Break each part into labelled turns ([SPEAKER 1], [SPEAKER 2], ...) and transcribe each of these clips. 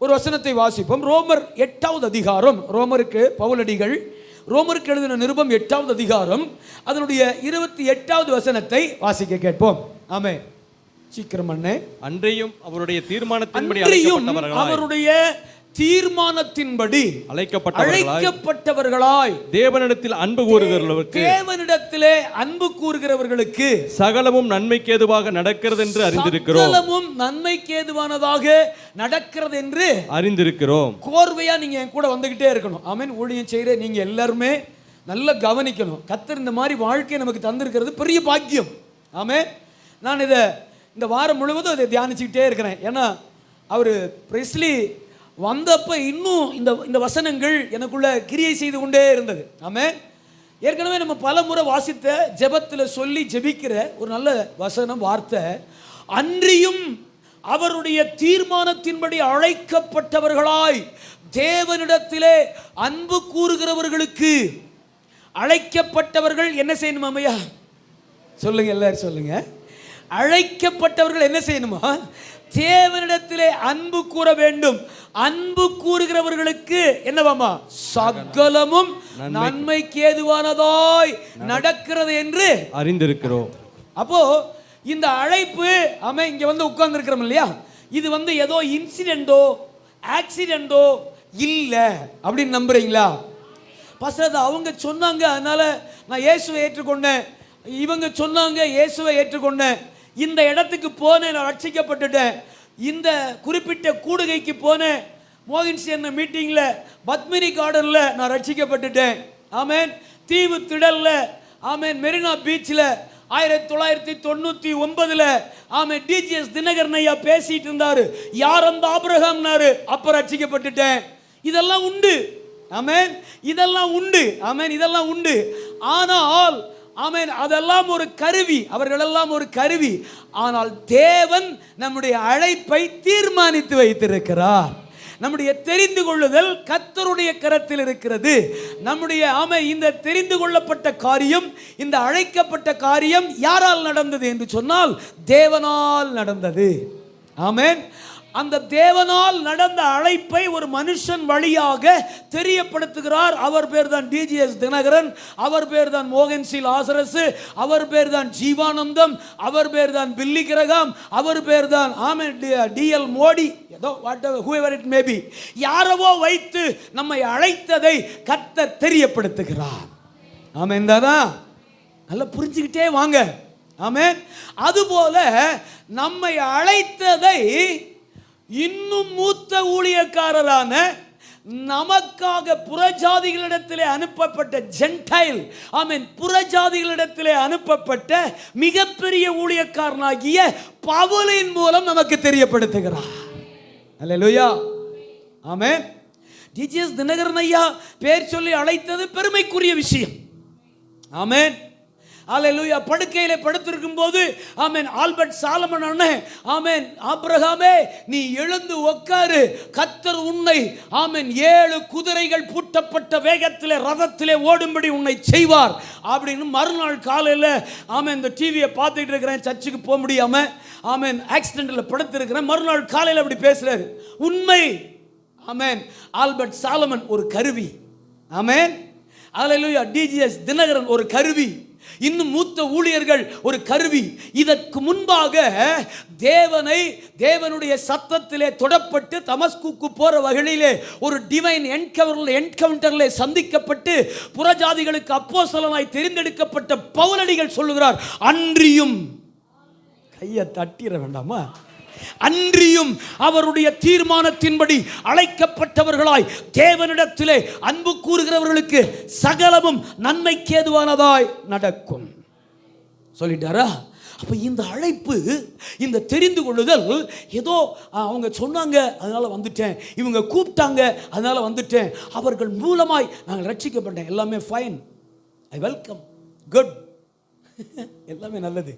[SPEAKER 1] ஒரு வசனத்தை வாசிப்போம். ரோமர் 8வது அதிகாரம். பவுலடிகள் ரோமருக்கு எழுதின நிருபம் 8வது அதிகாரம் அதனுடைய 28வது வசனத்தை வாசிக்க கேட்போம். ஆமென். சீக்கிரம் அண்ணே.
[SPEAKER 2] அன்றையும் அவருடைய தீர்மானத்தின்படி
[SPEAKER 1] அழைக்கப்பட்டவர்களாய்
[SPEAKER 2] தேவனிடத்தில் அன்பு கூறுகிறவர்களுக்கு
[SPEAKER 1] சகலமும் நன்மைக்கு ஏதுவாக நடக்கிறது என்று அறிந்திருக்கிறோம். கோர்வையா நீங்க என் கூட வந்துகிட்டே இருக்கணும். ஆமென். ஊழியம் செய்யற நீங்க எல்லாருமே நல்லா கவனிக்கணும். கர்த்தர் இந்த மாதிரி வாழ்க்கையை நமக்கு தந்திருக்கிறது பெரிய பாக்கியம். ஆமென். நான் இந்த வாரம் முழுவதும் அதை தியானிச்சுக்கிட்டே இருக்கிறேன். ஏன்னா அவர் பிரெஸ்லி வந்தப்ப இன்னும் இந்த வசனங்கள் எனக்குள்ள கிரியை செய்து கொண்டே இருந்தது. ஆமென். ஏற்கனவே நம்ம பல முறை வாசித்த ஜெபத்தில் சொல்லி ஜெபிக்கிற ஒரு நல்ல வசனம் வார்த்தை, அன்றியும் அவருடைய தீர்மானத்தின்படி அழைக்கப்பட்டவர்களாய் தேவனிடத்திலே அன்பு கூறுகிறவர்களுக்கு. அழைக்கப்பட்டவர்கள் என்ன செய்யணும் ஐயா? சொல்லுங்க, எல்லாரும் சொல்லுங்க. அழைக்கப்பட்டவர்கள் என்ன செய்யணுமா? தேவனிடத்திலே அன்பு கூற வேண்டும். அன்பு கூறுகிறவர்களுக்கு என்னவாமா? சகலமும் நன்மைக்கு ஏதுவானதாய் நடக்கிறது என்று அறிந்திருக்கிறோம். அப்போ இந்த அழைப்பு இங்க வந்து உட்கார்ந்து இருக்கிறோம் இல்லையா, இது ஏதோ இன்சிடென்டோ ஆக்சிடென்டோ இல்ல அப்படின்னு நம்புறீங்களா? பாஸ்டர் அவங்க சொன்னாங்க அதனால நான் இயேசுவை ஏற்றுக்கொண்டேன், இவங்க சொன்னாங்க இயேசுவை ஏற்றுக்கொண்டேன், இந்த இடத்துக்கு போனேன் நான் ரட்சிக்கப்பட்டுட்டேன், இந்த குறிப்பிட்ட கூடுகைக்கு போனேன், மோகின்சி மீட்டிங்ல பத்மினி கார்டன்ல நான் ரட்சிக்கப்பட்டுட்டேன். ஆமென். தீவு திடல்ல, ஆமென், மெரினா பீச்ல 1999 ஆமென் டிஜிஎஸ் தினகரன் ஐயா பேசிட்டு இருந்தாரு. யார் அந்த ஆபிரகாம்னாரு, அப்ப ரட்சிக்கப்பட்டுட்டேன். இதெல்லாம் உண்டு. ஆமென். இதெல்லாம் உண்டு. ஆமென். இதெல்லாம் உண்டு. ஆனால் ஆமென் அதெல்லாம் ஒரு கருவி, அவர்களெல்லாம் ஒரு கருவி. ஆனால் தேவன் நம்முடைய அழைப்பை தீர்மானித்து வைத்திருக்கிறார். நம்முடைய தெரிந்து கொள்ளுதல் கர்த்தருடைய கரத்தில் இருக்கிறது. நம்முடைய இந்த தெரிந்து கொள்ளப்பட்ட காரியம், இந்த அழைக்கப்பட்ட காரியம் யாரால் நடந்தது என்று சொன்னால் தேவனால் நடந்தது. ஆமென். அந்த தேவனால் நடந்த அழைப்பை ஒரு மனுஷன் வழியாக தெரியப்படுத்துகிறார். அவர் பேர் தான் டிஜிஎஸ் தினகரன், அவர் பேர் தான் மோகன்சி லாசரஸ், அவர் பேர் தான் ஜீவானந்தம், அவர் பேர் தான் பில்லி கிரகாம், அவர் பேர் தான் டிஎல் மோடி, ஏதோ whoever it may be. யாரவோ வைத்து நம்மை அழைத்ததை கர்த்தர் தெரியப்படுத்துகிறார். ஆமென் தானா? நல்லா புரிஞ்சுக்கிட்டே வாங்க. ஆமென். அதுபோல நம்மை அழைத்ததை இன்னும் மூத்த ஊழியக்காரரான நமக்காக புறஜாதிகளிடத்திலே அனுப்பப்பட்ட ஜென்டைல், ஆமென், புறஜாதிகளிடத்திலே அனுப்பப்பட்ட மிகப்பெரிய ஊழியக்காரனாகிய பவுலின் மூலம் நமக்கு தெரியப்படுத்துகிறார். அல்லேலூயா. ஆமென். டிஜிஎஸ் தினகரன் ஐயா பேர் சொல்லி அழைத்தது பெருமைக்குரிய விஷயம். ஆமென். அல்லேலூயா. படுக்கையிலே படுத்திருக்கும் போது ஆமென் ஆல்பர்ட் சாலமன் அண்ணன், ஆமென், ஆபிரகாமே நீ எழுந்து உட்காரு, கர்த்தர் உன்னை ஆமென் 7 குதிரைகள் பூட்டப்பட்ட வேகத்திலே ரதத்திலே ஓடும்படி உன்னை செய்வார் அப்படின்னு மறுநாள் காலையில் ஆமென் இந்த டிவியை பார்த்துட்டு இருக்கிறேன், சர்ச்சுக்கு போக முடியாம ஆமென் ஆக்சிடென்ட்ல படுத்திருக்கிறேன். மறுநாள் காலையில் அப்படி பேசுறாரு. உண்மை. ஆமென். ஆல்பர்ட் சாலமன் ஒரு கருவி. ஆமென். அல்லேலூயா. டிஜிஎஸ் தினகரன் ஒரு கருவி, இன்னும் மூத்த ஊழியர்கள் ஒரு கருவி. இதற்கு முன்பாக தேவனுடைய சத்தத்திலே தொடப்பட்டு தமஸ்குக்கு போற வகையிலே ஒரு டிவைன் என்கவுண்டர்ல சந்திக்கப்பட்டு புறஜாதிகளுக்கு அப்போஸ்தலனாய் தெரிந்தெடுக்கப்பட்ட பவுலடிகள் சொல்லுகிறார், அன்றியும், கையை தட்டிர வேண்டாமா, அன்றியும் அவருடைய தீர்மானத்தின்படி அழைக்கப்பட்டவர்களாய் தேவனிடத்திலே அன்பு கூறுகிறவர்களுக்கு சகலமும் நன்மைக்கு ஏதுவானதாய் நடக்கும் சொல்லிட்டாரா? அப்ப இந்த அழைப்பு, இந்த தெரிந்து கொள்ளுதல் ஏதோ அவங்க சொன்னாங்க அதனால வந்துட்டேன், இவங்க கூப்பிட்டாங்க அதனால வந்துட்டேன், அவர்கள் மூலமாய் நாங்கள் ரட்சிக்கப்பட்டேன், எல்லாமே ஃபைன், ஐ வெல்கம், குட், எல்லாமே நல்லது.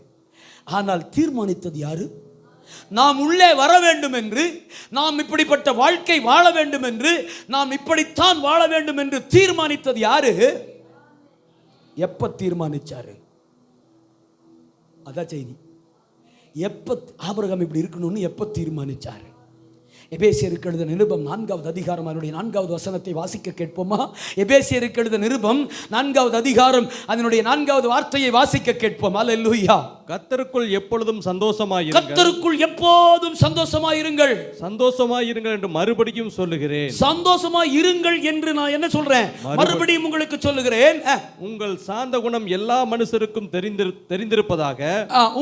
[SPEAKER 1] ஆனால் தீர்மானித்தது யாரு? நாம் உள்ளே வர வேண்டும் என்று, நாம் இப்படிப்பட்ட வாழ்க்கை வாழ வேண்டும் என்று, நாம் இப்படித்தான் வாழ வேண்டும் என்று தீர்மானித்தது யாரு? எப்ப தீர்மானிச்சாரு? அதான் செய்தி. எப்ப ஆபிரகாம் இப்படி இருக்கணும்னு எப்ப தீர்மானிச்சாரு? எபேசியருக்கு எழுதின நிருபம் 4வது அதிகாரம் அதனுடைய 4வது வசனத்தை வாசிக்க கேட்போமா? எபேசியருக்கு எழுதின நிருபம் 4வது அதிகாரம் அதனுடைய 4வது வார்த்தையை வாசிக்க கேட்போம். அல்லேலூயா.
[SPEAKER 2] கர்த்தருக்குள் எப்பொழுதும் சந்தோஷமாயிருங்கள்.
[SPEAKER 1] கர்த்தருக்குள் எப்போதும் சந்தோஷமாயிருங்கள்.
[SPEAKER 2] சந்தோஷமாயிருங்கள் என்று மறுபடியும் சொல்லுகிறேன்.
[SPEAKER 1] சந்தோஷமாயிருங்கள் என்று நான் என்ன சொல்றேன்? மறுபடியும் உங்களுக்கு சொல்லுகிறேன்.
[SPEAKER 2] உங்கள் சாந்த குணம் எல்லா மனுஷருக்கும் தெரிந்திருப்பதாக.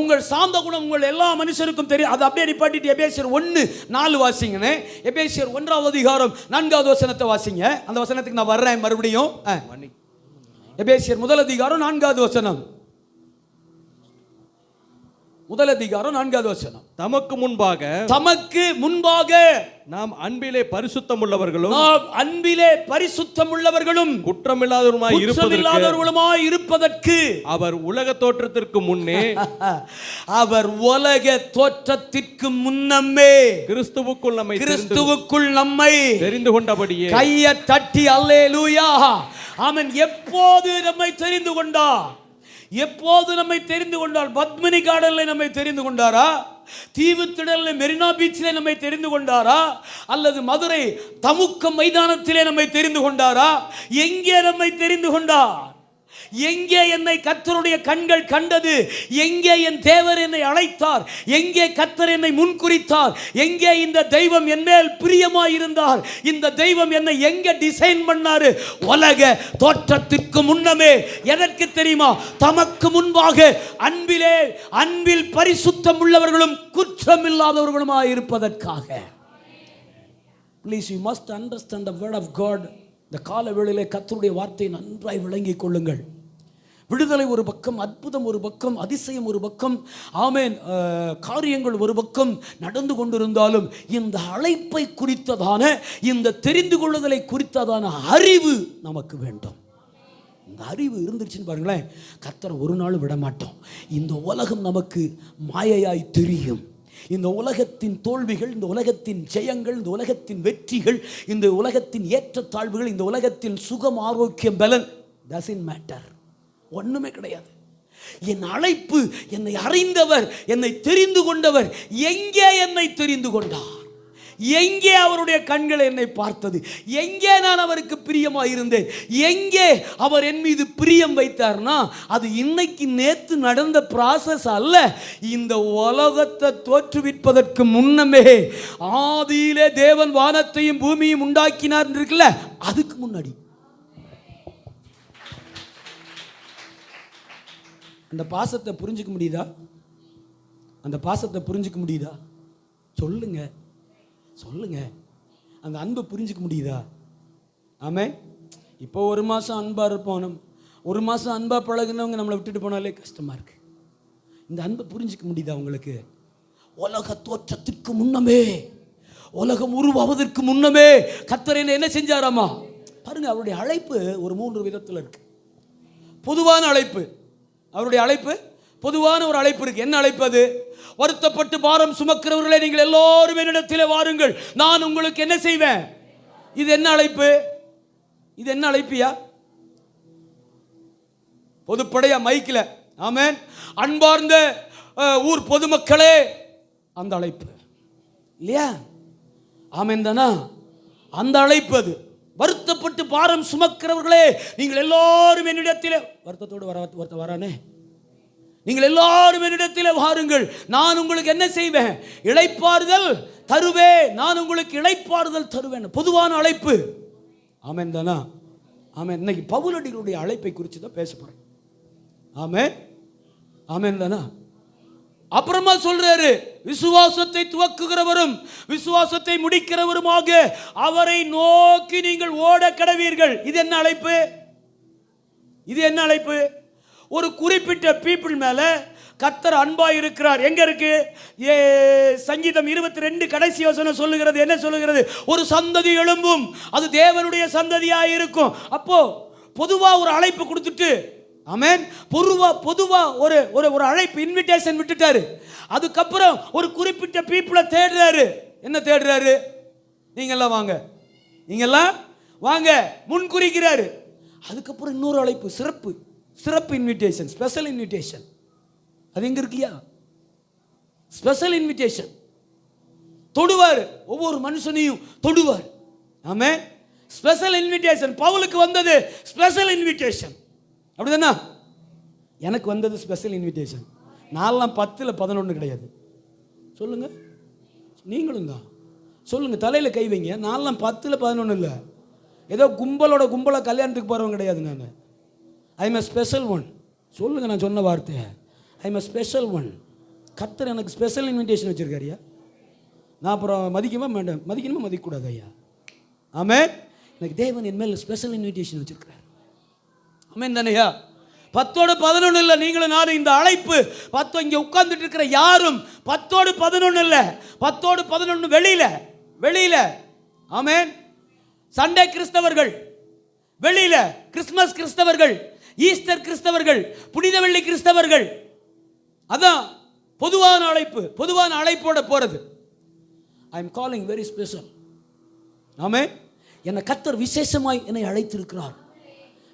[SPEAKER 1] உங்கள் சாந்த குணம் உங்கள் எல்லா மனுஷருக்கும் தெரியும். அது அப்படியே நிப்பாட்டிட்டு எபேசியர் 1:4 வாசிங்க. எபேசியர் 1வது அதிகாரம் 4வது வசனத்தை வாசிங்க. அந்த வசனத்துக்கு நான் வர்றேன் மறுபடியும். எபேசியர் 1 அதிகாரம் 4வது வசனம். 1 அதிகாரம் 4வது வசனம்.
[SPEAKER 2] தமக்கு முன்பாக நாம் அன்பிலே பரிசுத்தம் உள்ளவர்களும் குற்றமில்லாதவருமாய் இருப்பதற்கு அவர் உலக தோற்றத்திற்கு முன்னமே கிறிஸ்துவுக்குள் நம்மை தெரிந்து கொண்டபடியே.
[SPEAKER 1] கையை தட்டி அல்லேலூயா. ஆமென். எப்போது நம்மை தெரிந்து கொண்டார்? எப்போது நம்மை தெரிந்து கொண்டார்? பத்மினி கார்டனில் நம்மை தெரிந்து கொண்டாரா? தீவு திடலில் மெரினா பீச்சிலே நம்மை தெரிந்து கொண்டாரா? அல்லது மதுரை தமுக்கம் மைதானத்திலே நம்மை தெரிந்து கொண்டாரா? எங்கே நம்மை தெரிந்து கொண்டார்? எங்கே என்னை கர்த்தருடைய கண்கள் கண்டது? எங்கே என் தேவர் என்னை அழைத்தார்? எங்கே கர்த்தர் என்னை முன்குறித்தார்? எங்கே இந்த தெய்வம் என் மேல் பிரியமாய் இருந்தார்? இந்த தெய்வம் என்னை எங்கே டிசைன் பண்ணாரு? உலக தோற்றத்திற்கு முன்னமே. எதற்கு தெரியுமா? தமக்கு முன்பாக அன்பில் பரிசுத்தம் உள்ளவர்களும் குற்றமில்லாதவர்களுமாய் இருப்பதற்காக. Please, you must understand the word of God. இந்த கால வேளையிலே கர்த்தருடைய வார்த்தையை நன்றாய் விளங்கிக் கொள்ளுங்கள். விடுதலை ஒரு பக்கம், அற்புதம் ஒரு பக்கம், அதிசயம் ஒரு பக்கம், ஆமென், காரியங்கள் ஒரு பக்கம் நடந்து கொண்டிருந்தாலும் இந்த அழைப்பை குறித்ததான, இந்த தெரிந்து கொள்ளுதலை குறித்ததான அறிவு நமக்கு வேண்டும். இந்த அறிவு இருந்துச்சுன்னு பாருங்களேன், கர்த்தரை ஒரு நாள் விட மாட்டோம். இந்த உலகம் நமக்கு மாயையாய் தெரியும். இந்த உலகத்தின் தோல்விகள், இந்த உலகத்தின் ஜெயங்கள், இந்த உலகத்தின் வெற்றிகள், இந்த உலகத்தின் ஏற்றத்தாழ்வுகள், இந்த உலகத்தின் சுகம், ஆரோக்கியம், பலன் doesn't matter. ஒண்ணுமே கிடையாது. என் அழைப்பு, என்னை அறிந்தவர், என்னை தெரிந்து கொண்டவர் எங்கே என்னை தெரிந்து கொண்டார்? எங்கே அவருடைய கண்கள் என்னை பார்த்தது? எங்கே நான் அவருக்கு பிரியமாக இருந்தேன்? எங்கே அவர் என் மீது பிரியம் வைத்தார்னா, அது இன்னைக்கு நேற்று நடந்த ப்ராசஸ் அல்ல. இந்த உலகத்தை தோற்றுவிப்பதற்கு முன்னமே, ஆதியிலே தேவன் வானத்தையும் பூமியையும் உண்டாக்கினார் இருக்குல்ல, அதுக்கு முன்னாடி. அந்த பாசத்தை புரிஞ்சுக்க முடியுதா? அந்த பாசத்தை புரிஞ்சுக்க முடியுதா? சொல்லுங்க, சொல்லுங்க. அந்த அன்பை புரிஞ்சுக்க முடியுதா? ஆமென். இப்போ ஒரு மாதம் அன்பாக இருப்போம், ஒரு மாதம் அன்பாக பழகுனவங்க நம்மளை விட்டுட்டு போனாலே கஷ்டமாக இருக்கு. இந்த அன்பை புரிஞ்சுக்க முடியுதா உங்களுக்கு? உலக தோற்றத்திற்கு முன்னமே, உலகம் உருவாவதற்கு முன்னமே கர்த்தர் என்ன செஞ்சாராமா? பாருங்க, அவருடைய அழைப்பு ஒரு 3 விதத்தில் இருக்கு. பொதுவான அழைப்பு, அவருடைய அழைப்பு பொதுவான ஒரு அழைப்பு இருக்கு. என்ன அழைப்பு அது? வருத்தப்பட்டு பாரம் சுமக்கிறவர்களே, நீங்கள் எல்லோரும் என்னிடத்திலே வாருங்கள், நான் உங்களுக்கு என்ன செய்வேன். இது என்ன அழைப்பு? இது என்ன அழைப்பியா? பொதுப்படையா மைக்கில், ஆமென், அன்பார்ந்த ஊர் பொதுமக்களே, அந்த அழைப்பு இல்லையா? ஆமென் தானா? அந்த அழைப்பு அது. வருத்தப்பட்டு பாரம் சுமக்கிறவர்களே, நீங்கள் எல்லாரும் என்னிடத்திலே, வருத்தத்தோடு வரானே, நீங்கள் எல்லாரும் என்னிடத்திலே வாருங்கள், நான் உங்களுக்கு என்ன செய்வேன்? இளைப்பாறுதல் தருவேன். நான் உங்களுக்கு இளைப்பாறுதல் தருவேன். பொதுவான அழைப்பு. ஆமென் தானா? ஆமென். இன்னைக்கு பவுலடிகளுடைய அழைப்பை குறித்து தான் பேச போறேன். ஆமென், ஆமென் தானா? அப்புறமா சொல்றாரு, விசுவாசத்தை துவக்குகிறவரும் விசுவாசத்தை முடிக்கிறவருமாக அவரை நோக்கி நீங்கள் ஓட கடவீர்கள். இது என்ன அழைப்பு? இது என்ன அழைப்பு? ஒரு குறிப்பிட்ட பீப்புள் மேல கர்த்தர் அன்பாய் இருக்கிறார். எங்க இருக்கு? சங்கீதம் 22 கடைசி வசனம் சொல்லுகிறது. என்ன சொல்லுகிறது? ஒரு சந்ததி எழும்பும், அது தேவனுடைய சந்ததியாக இருக்கும். அப்போ பொதுவா ஒரு அழைப்பு கொடுத்துட்டு, ஆமென், பொதுவா ஒரு அழைப்பு, இன்விடேஷன் விட்டுட்டாரு. அதுக்கப்புறம் ஒரு குறிப்பிட்ட பீப்புளை தேடுறாரு. என்ன தேடுறாரு? நீங்கெல்லாம் வாங்க, நீங்கெல்லாம் வாங்க, முன்குறிக்கிறாரு. அதுக்கப்புறம் இன்னொரு அழைப்பு, சிறப்பு இன்விடேஷன், ஸ்பெஷல் இன்விடேஷன். அது எங்க இருக்கியா? Special invitation. தொடுவார், ஒவ்வொரு மனுஷனையும் தொடுவார். ஆமென். Special invitation. பவுலுக்கு வந்தது ஸ்பெஷல் இன்விடேஷன், அப்படிதானா? எனக்கு வந்தது ஸ்பெஷல் இன்விடேஷன். 4:10-11 கிடையாது. சொல்லுங்க, நீங்களும் தான் சொல்லுங்க, தலையில் கை வைங்க. 4:10-11 இல்லை. ஏதோ கும்பலோட கல்யாணத்துக்கு போகிறவங்க கிடையாது. நான் I am a special one. சொல்லுங்க, நான் சொன்ன வார்த்தை I am a special one. கர்த்தர் எனக்கு ஸ்பெஷல் இன்விடேஷன் வச்சிருக்காருயா. நான் அப்புறம் மதிக்கணுமா மதிக்கக்கூடாது ஐயா. ஆமென். எனக்கு தேவன் என் மேல் ஸ்பெஷல் இன்விடேஷன் வச்சிருக்கிறார். ஆமென் தானேயா? 10-11 இல்லை. நீங்களும் நானும் இந்த அழைப்பு 10 இங்கே உட்கார்ந்துட்டு இருக்கிற யாரும் 10-11 இல்லை, 10-11 வெளியில. ஆமென். சண்டே கிறிஸ்தவர்கள் வெளியில, கிறிஸ்மஸ் கிறிஸ்தவர்கள், ஈஸ்டர் கிறிஸ்தவர்கள், புனித வெள்ளி கிறிஸ்தவர்கள். அதான் பொதுவான அழைப்போட போறது. I am calling very special. ஆமென். என்னை கர்த்தர் விசேஷமாய் என்னை அழைத்திருக்கிறார்.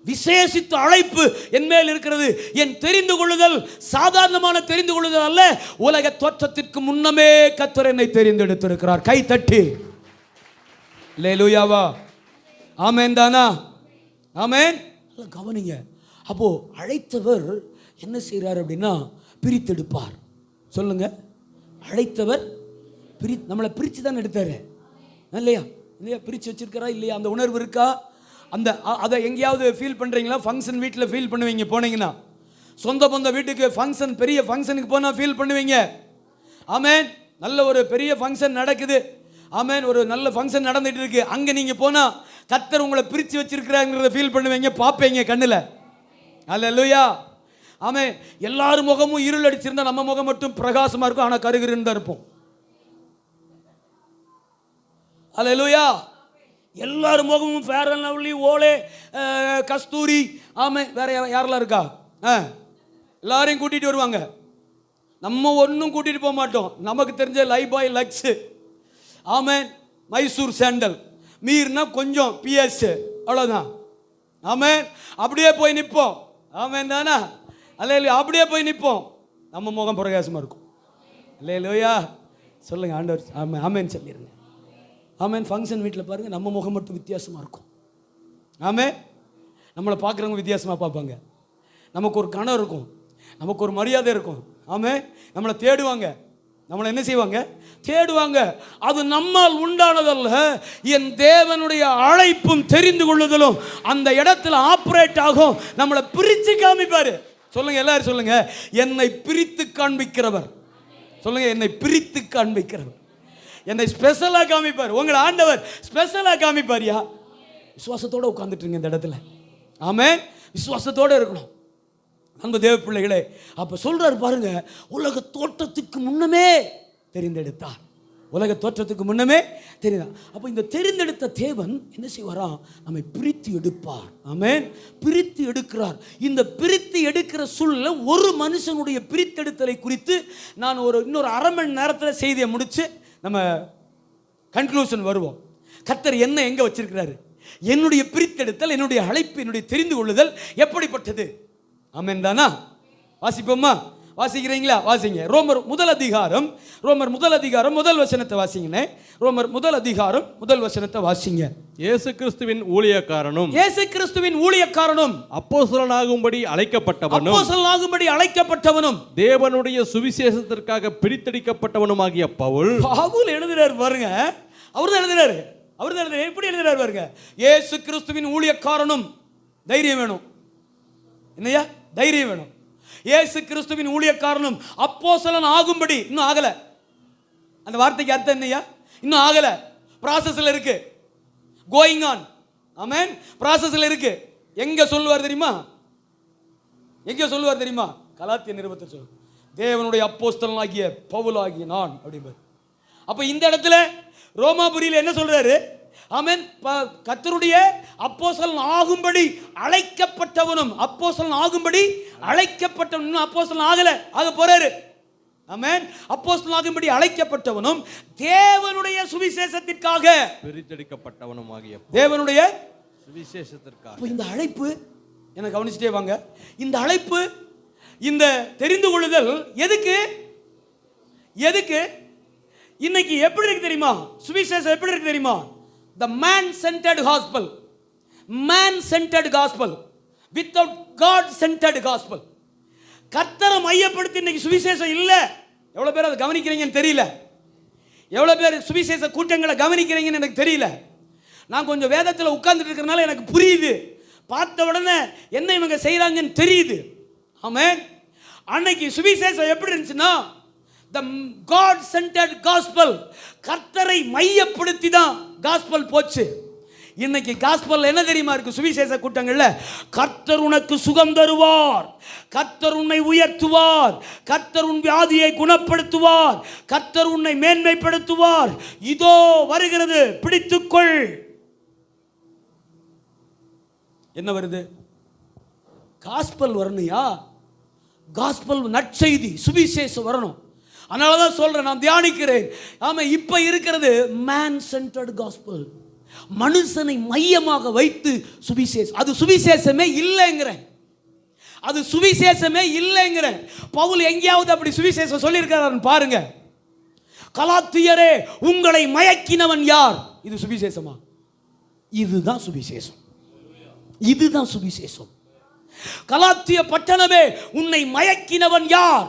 [SPEAKER 1] விசேஷித்த அழைப்பு என் மேல் இருக்கிறது. என் தெரிந்து கொள்ளுதல் சாதாரணமான தெரிந்து கொள்ளுதல் அல்ல. உலக தோற்றத்திற்கு முன்னமே கர்த்தர் என்னை தெரிந்தெடுத்திருக்கிறார். கை தட்டி அல்லேலூயாவா. ஆமென் தானா? ஆமென். கவனிங்க. அப்போ அழைத்தவர் என்ன செய்றார் அப்படின்னா பிரித்தெடுப்பார். சொல்லுங்க, அழைத்தவர் நம்மளை பிரித்து தான் எடுத்தாரு. இல்லையா? பிரித்து வச்சிருக்கிறா இல்லையா? அந்த உணர்வு இருக்கா? அதை எங்கேயாவது ஃபீல் பண்ணுறீங்களா? ஃபங்க்ஷன் வீட்டில் ஃபீல் பண்ணுவீங்க. போனீங்கன்னா சொந்த பந்த வீட்டுக்கு ஃபங்க்ஷன், பெரிய ஃபங்க்ஷனுக்கு போனால் ஃபீல் பண்ணுவீங்க. ஆமென். நல்ல ஒரு பெரிய ஃபங்க்ஷன் நடக்குது. ஆமென். ஒரு நல்ல ஃபங்க்ஷன் நடந்துட்டு இருக்கு. அங்கே நீங்கள் போனால் கர்த்தர் உங்களை பிரித்து வச்சிருக்கிறாங்கிறத ஃபீல் பண்ணுவீங்க, பார்ப்பீங்க கண்ணில். அல்லேலூயா. ஆமென். எல்லாரும் முகமும் இருள் அடிச்சிருந்தா நம்ம முகம் மட்டும் பிரகாசமாக இருக்கும், ஆனால் கருகிருன்னு தான் இருப்போம். அல்லேலூயா. எல்லாரும் முகமும் ஃபேர் அண்ட் லவ்லி, ஓலே, கஸ்தூரி. ஆமாம். வேற யாரெல்லாம் இருக்கா? எல்லாரையும் கூட்டிகிட்டு வருவாங்க. நம்ம ஒன்றும் கூட்டிகிட்டு போக மாட்டோம். நமக்கு தெரிஞ்ச லைபாய், லக்ஸ், ஆமாம், மைசூர் சாண்டல், மீர்னா கொஞ்சம் பிஎஸ், அவ்வளோதான். ஆமாம். அப்படியே போய் நிற்போம். ஆமாம் தானா? அல்லேலூயா. அப்படியே போய் நிற்போம். நம்ம முகம் பிரகாசமாக இருக்கும். அல்லேலூயா. சொல்லுங்கள் ஆண்டவர். ஆமாம் ஆமேன்னு சொல்லிடுங்க. ஆமென். ஃபங்க்ஷன் வீட்டில் பாருங்கள், நம்ம முகம் மட்டும் வித்தியாசமாக இருக்கும். ஆமென். நம்மளை பார்க்குறவங்க வித்தியாசமாக பார்ப்பாங்க. நமக்கு ஒரு கணம் இருக்கும், நமக்கு ஒரு மரியாதை இருக்கும். ஆமென். நம்மளை தேடுவாங்க. நம்மளை என்ன செய்வாங்க? தேடுவாங்க. அது நம்மால் உண்டானதல்ல. என் தேவனுடைய அழைப்பும் தெரிந்து கொள்ளுதலும் அந்த இடத்துல ஆப்ரேட் ஆகும். நம்மளை பிரித்து காமிப்பார். சொல்லுங்க, எல்லாரும் சொல்லுங்க, என்னை பிரித்து காண்பிக்கிறவர். சொல்லுங்க, என்னை பிரித்து காண்பிக்கிறவர். என்னை ஸ்பெஷலாக காமிப்பார். உங்களை ஆண்டவர் ஸ்பெஷலாக காமிப்பார்யா. விசுவாசத்தோடு உட்காந்துட்டுருங்க இந்த இடத்துல. ஆமென். விசுவாசத்தோடு இருக்கணும் அன்பு தேவ பிள்ளைகளே. அப்போ சொல்றாரு பாருங்க, உலக தோற்றத்துக்கு முன்னமே தெரிந்தெடுத்தார். உலக தோற்றத்துக்கு முன்னமே தெரிந்தார். அப்போ இந்த தெரிந்தெடுத்த தேவன் என்ன செய்வாராம்? நம்மை பிரித்து எடுப்பார். ஆமென். பிரித்து எடுக்கிறார். இந்த பிரித்து எடுக்கிற சூழ்நிலை ஒரு மனுஷனுடைய பிரித்தெடுத்தலை குறித்து நான் இன்னொரு அரை மணி நேரத்தில் செய்தியை முடிச்சு நம்ம கன்க்ளூஷன் வருவோம். கர்த்தர் என்ன எங்க வச்சிருக்கிறாரு, என்னுடைய பிரித்தெடுத்தல், என்னுடைய அழைப்பு, என்னுடைய தெரிந்து கொள்ளுதல் எப்படிப்பட்டது. ஆமென் தானா? வாசிப்போமா? வாசிக்கிறீங்களா? வாசிங்க. ரோமர் முதல் அதிகாரம் முதல் வசனத்தை வாசிங்க. ரோமர் முதல் அதிகாரம் முதல் வசனத்தை வாசிங்க.
[SPEAKER 2] இயேசு கிறிஸ்துவின் ஊழியக்காரனும் அப்போஸ்தலனாகும்படி அழைக்கப்பட்டவனும் தேவனுடைய சுவிசேஷத்திற்காக பிரித்தெடுக்கப்பட்டவனுமாகிய பவுல்
[SPEAKER 1] எழுதுறாரு பாருங்க. அவர் எழுதுறாரு. எப்படி எழுதுறாரு பாருங்க. இயேசு கிறிஸ்துவின் ஊழியக்காரனும். தைரியம் வேணும். என்னையா? தைரியம் வேணும். இயேசு கிறிஸ்துவின் ஊழியக்காரனும் அப்போஸ்தலன் ஆகும்படி. இன்னும் ஆகல. அந்த வார்த்தைக்கு அர்த்தம் என்னையா? இன்னும் ஆகல. ப்ராசஸ்ல இருக்கு. Going on. ஆமென். ப்ராசஸ்ல இருக்கு. எங்க சொல்லுவார் தெரியுமா? கலாத்தியர் நிருபத்தில் சொல்லு, தேவனுடைய அப்போஸ்தலனாகிய பவுலாகிய நான் அப்படிம்பார். அப்ப இந்த இடத்துல ரோமாபுரியில் என்ன சொல்றாரு? ஆமென். கர்த்தருடைய அப்போஸ்தலன் ஆகும்படி அழைக்கப்பட்டவனும். அப்போஸ்தலன் ஆகும்படி அழைக்கப்பட்டவன். இன்னும் அப்போஸ்தலன் ஆகல, ஆக போறாரு. ஆமென். அப்போஸ்தலன் ஆகும்படி அழைக்கப்பட்டவனும் தேவனுடைய சுவிசேஷத்திற்காக
[SPEAKER 2] பிரித்தெடுக்கப்பட்டவனும் ஆகிய
[SPEAKER 1] தேவனுடைய
[SPEAKER 2] சுவிசேஷத்திற்காக.
[SPEAKER 1] இந்த அழைப்பு என்ன கவனிச்சுட்டே வாங்க. இந்த அழைப்பு, இந்த தெரிந்து கொள்ளுதல் எதுக்கு? இன்னைக்கு எப்படி இருக்கு தெரியுமா? சுவிசேஷம் எப்படி இருக்கு தெரியுமா? the man centered gospel, man centered gospel without god centered gospel. கர்த்தரை மையப்படுத்தி இன்னைக்கு சுவிசேஷம் இல்ல. எவ்வளவு பேர் அதை கவனிக்கிறீங்கன்னு தெரியல. எவ்வளவு பேர் சுவிசேஷ கூட்டங்களை கவனிக்கிறீங்கன்னு எனக்கு தெரியல. நான் கொஞ்சம் வேதத்தில் உட்கார்ந்துட்டு இருக்கிறனால எனக்கு புரியுது. பார்த்த உடனே என்ன இவங்க செய்யறாங்கன்னு தெரியுது. ஆமென். அன்னைக்கு சுவிசேஷம் எப்படி இருந்துச்சுன்னா the god centered gospel, கர்த்தரை மையப்படுத்தி தான் காஸ்பல் போச்சு. இன்னைக்கு காஸ்பல் என்ன தெரியுமா இருக்கு? சுவிசேஷ கூட்டங்கள்ல கர்த்தர் உனக்கு சுகம் தருவார், கர்த்தர் உன்னை உயர்த்துவார், கர்த்தர் உன் வியாதியை குணப்படுத்துவார், கர்த்தர் உன்னை மேன்மைப்படுத்துவார், இதோ வருகிறது பிடித்துக்கொள். என்ன வருது? காஸ்பல் வரணுயா. காஸ்பல் நற்செய்தி சுவிசேஷம் வரணும். அதனால தான் சொல்றேன், நான் தியானிக்கிறேன். ஆமா, இப்ப இருக்கிறது மேன் சென்டர்ட் காஸ்பல், மனுஷனை மையமாக வைத்து சுவிசேஷம். அது சுவிசேஷமே இல்லைங்கிறேன், அது சுவிசேஷமே இல்லைங்கிறேன். பவுல் எங்கேயாவது அப்படி சுவிசேஷம் சொல்லியிருக்கிறாரு பாருங்க. கலாத்தியரே, உங்களை மயக்கினவன் யார்? இது சுவிசேஷமா? இதுதான் சுவிசேஷம், இதுதான் சுவிசேஷம். கலாத்திய பட்டணமே, உன்னை மயக்கினவன் யார்?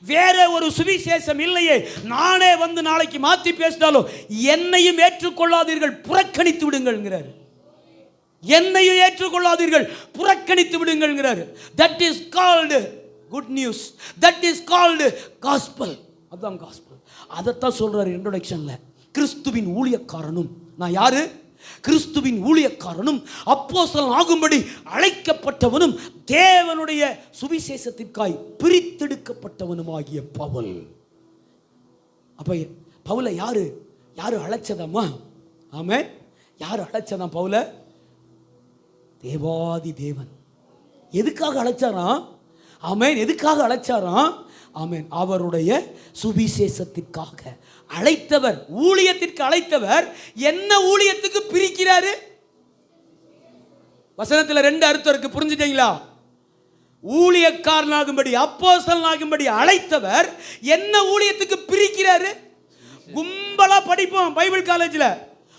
[SPEAKER 1] வேற ஒரு சுவிசேஷம் இல்லையே. நானே வந்து நாளைக்கு மாத்தி பேசினாலும் என்னையும் ஏற்றுக்கொள்ளாதீர்கள், புறக்கணித்து விடுங்கள். என்னையும் ஏற்றுக்கொள்ளாதீர்கள், புறக்கணித்து விடுங்கள். That is called good news, that is called gospel. அதுதான் காஸ்பல். அதைத்தான் சொல்றாரு இன்ட்ரோடக்ஷன்ல. கிறிஸ்துவின் ஊழியக்காரனும், நான் யாரு? கிறிஸ்துவின் ஊழியக்காரனும் அப்போஸ்தலன் ஆகும்படி அழைக்கப்பட்டவனும் தேவனுடைய சுவிசேஷத்திற்காய் பிரித்தெடுக்கப்பட்டவனும் ஆகிய பவுல். அப்ப பவுலை யாரு அழைச்சதம்மா? ஆமென். யாரு அழைச்சதாம் பவுல? தேவாதி தேவன். எதுக்காக அழைச்சாராம்? ஆமென். எதுக்காக அழைச்சாராம்? ஆமென். அவருடைய சுவிசேஷத்திற்காக அழைத்தவர், ஊழியத்திற்கு அழைத்தவர். என்ன ஊழியத்துக்கு பிரிக்கிறாரு? வசனத்தில் 2 அர்த்தம் இருக்கு, புரிஞ்சுட்டீங்களா? ஊழியக்காரனாகும்படி அப்போஸ்தலனாகும்படி அழைத்தவர் என்ன ஊழியத்துக்கு பிரிக்கிறாரு? கும்பலா படிப்போம் பைபிள் காலேஜ்ல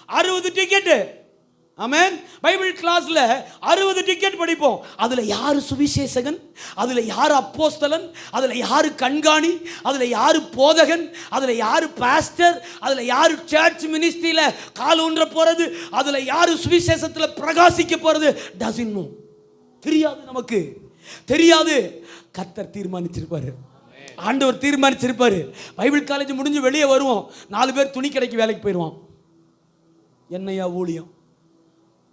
[SPEAKER 1] 60 டிக்கெட். ஆமென். பைபிள் கிளாஸ்ல 60 டிக்கெட் படிப்போம். அதுல யாரு சுவிசேஷகன், அதுல யாரு அப்போஸ்தலன், அதுல யாரு கண்காணி, அதுல யாரு போதகன், அதுல யாரு பாஸ்டர், அதுல யாரு சர்ச் மினிஸ்ட்ரியில கால் ஊன்ற போறது, அதுல யாரு சுவிசேஷத்துல பிரகாசிக்க போறது, டசன்ட் நோ. தெரியாது, நமக்கு தெரியாது. கர்த்தர் தீர்மானிச்சிருப்பாரு, ஆண்டவர் தீர்மானிச்சிருப்பாரு. பைபிள் காலேஜ் முடிஞ்சு வெளியே வருவோம், 4 பேர் துணி கடைக்கு வேலைக்கு போயிடுவான். என்னையா ஊழியம்?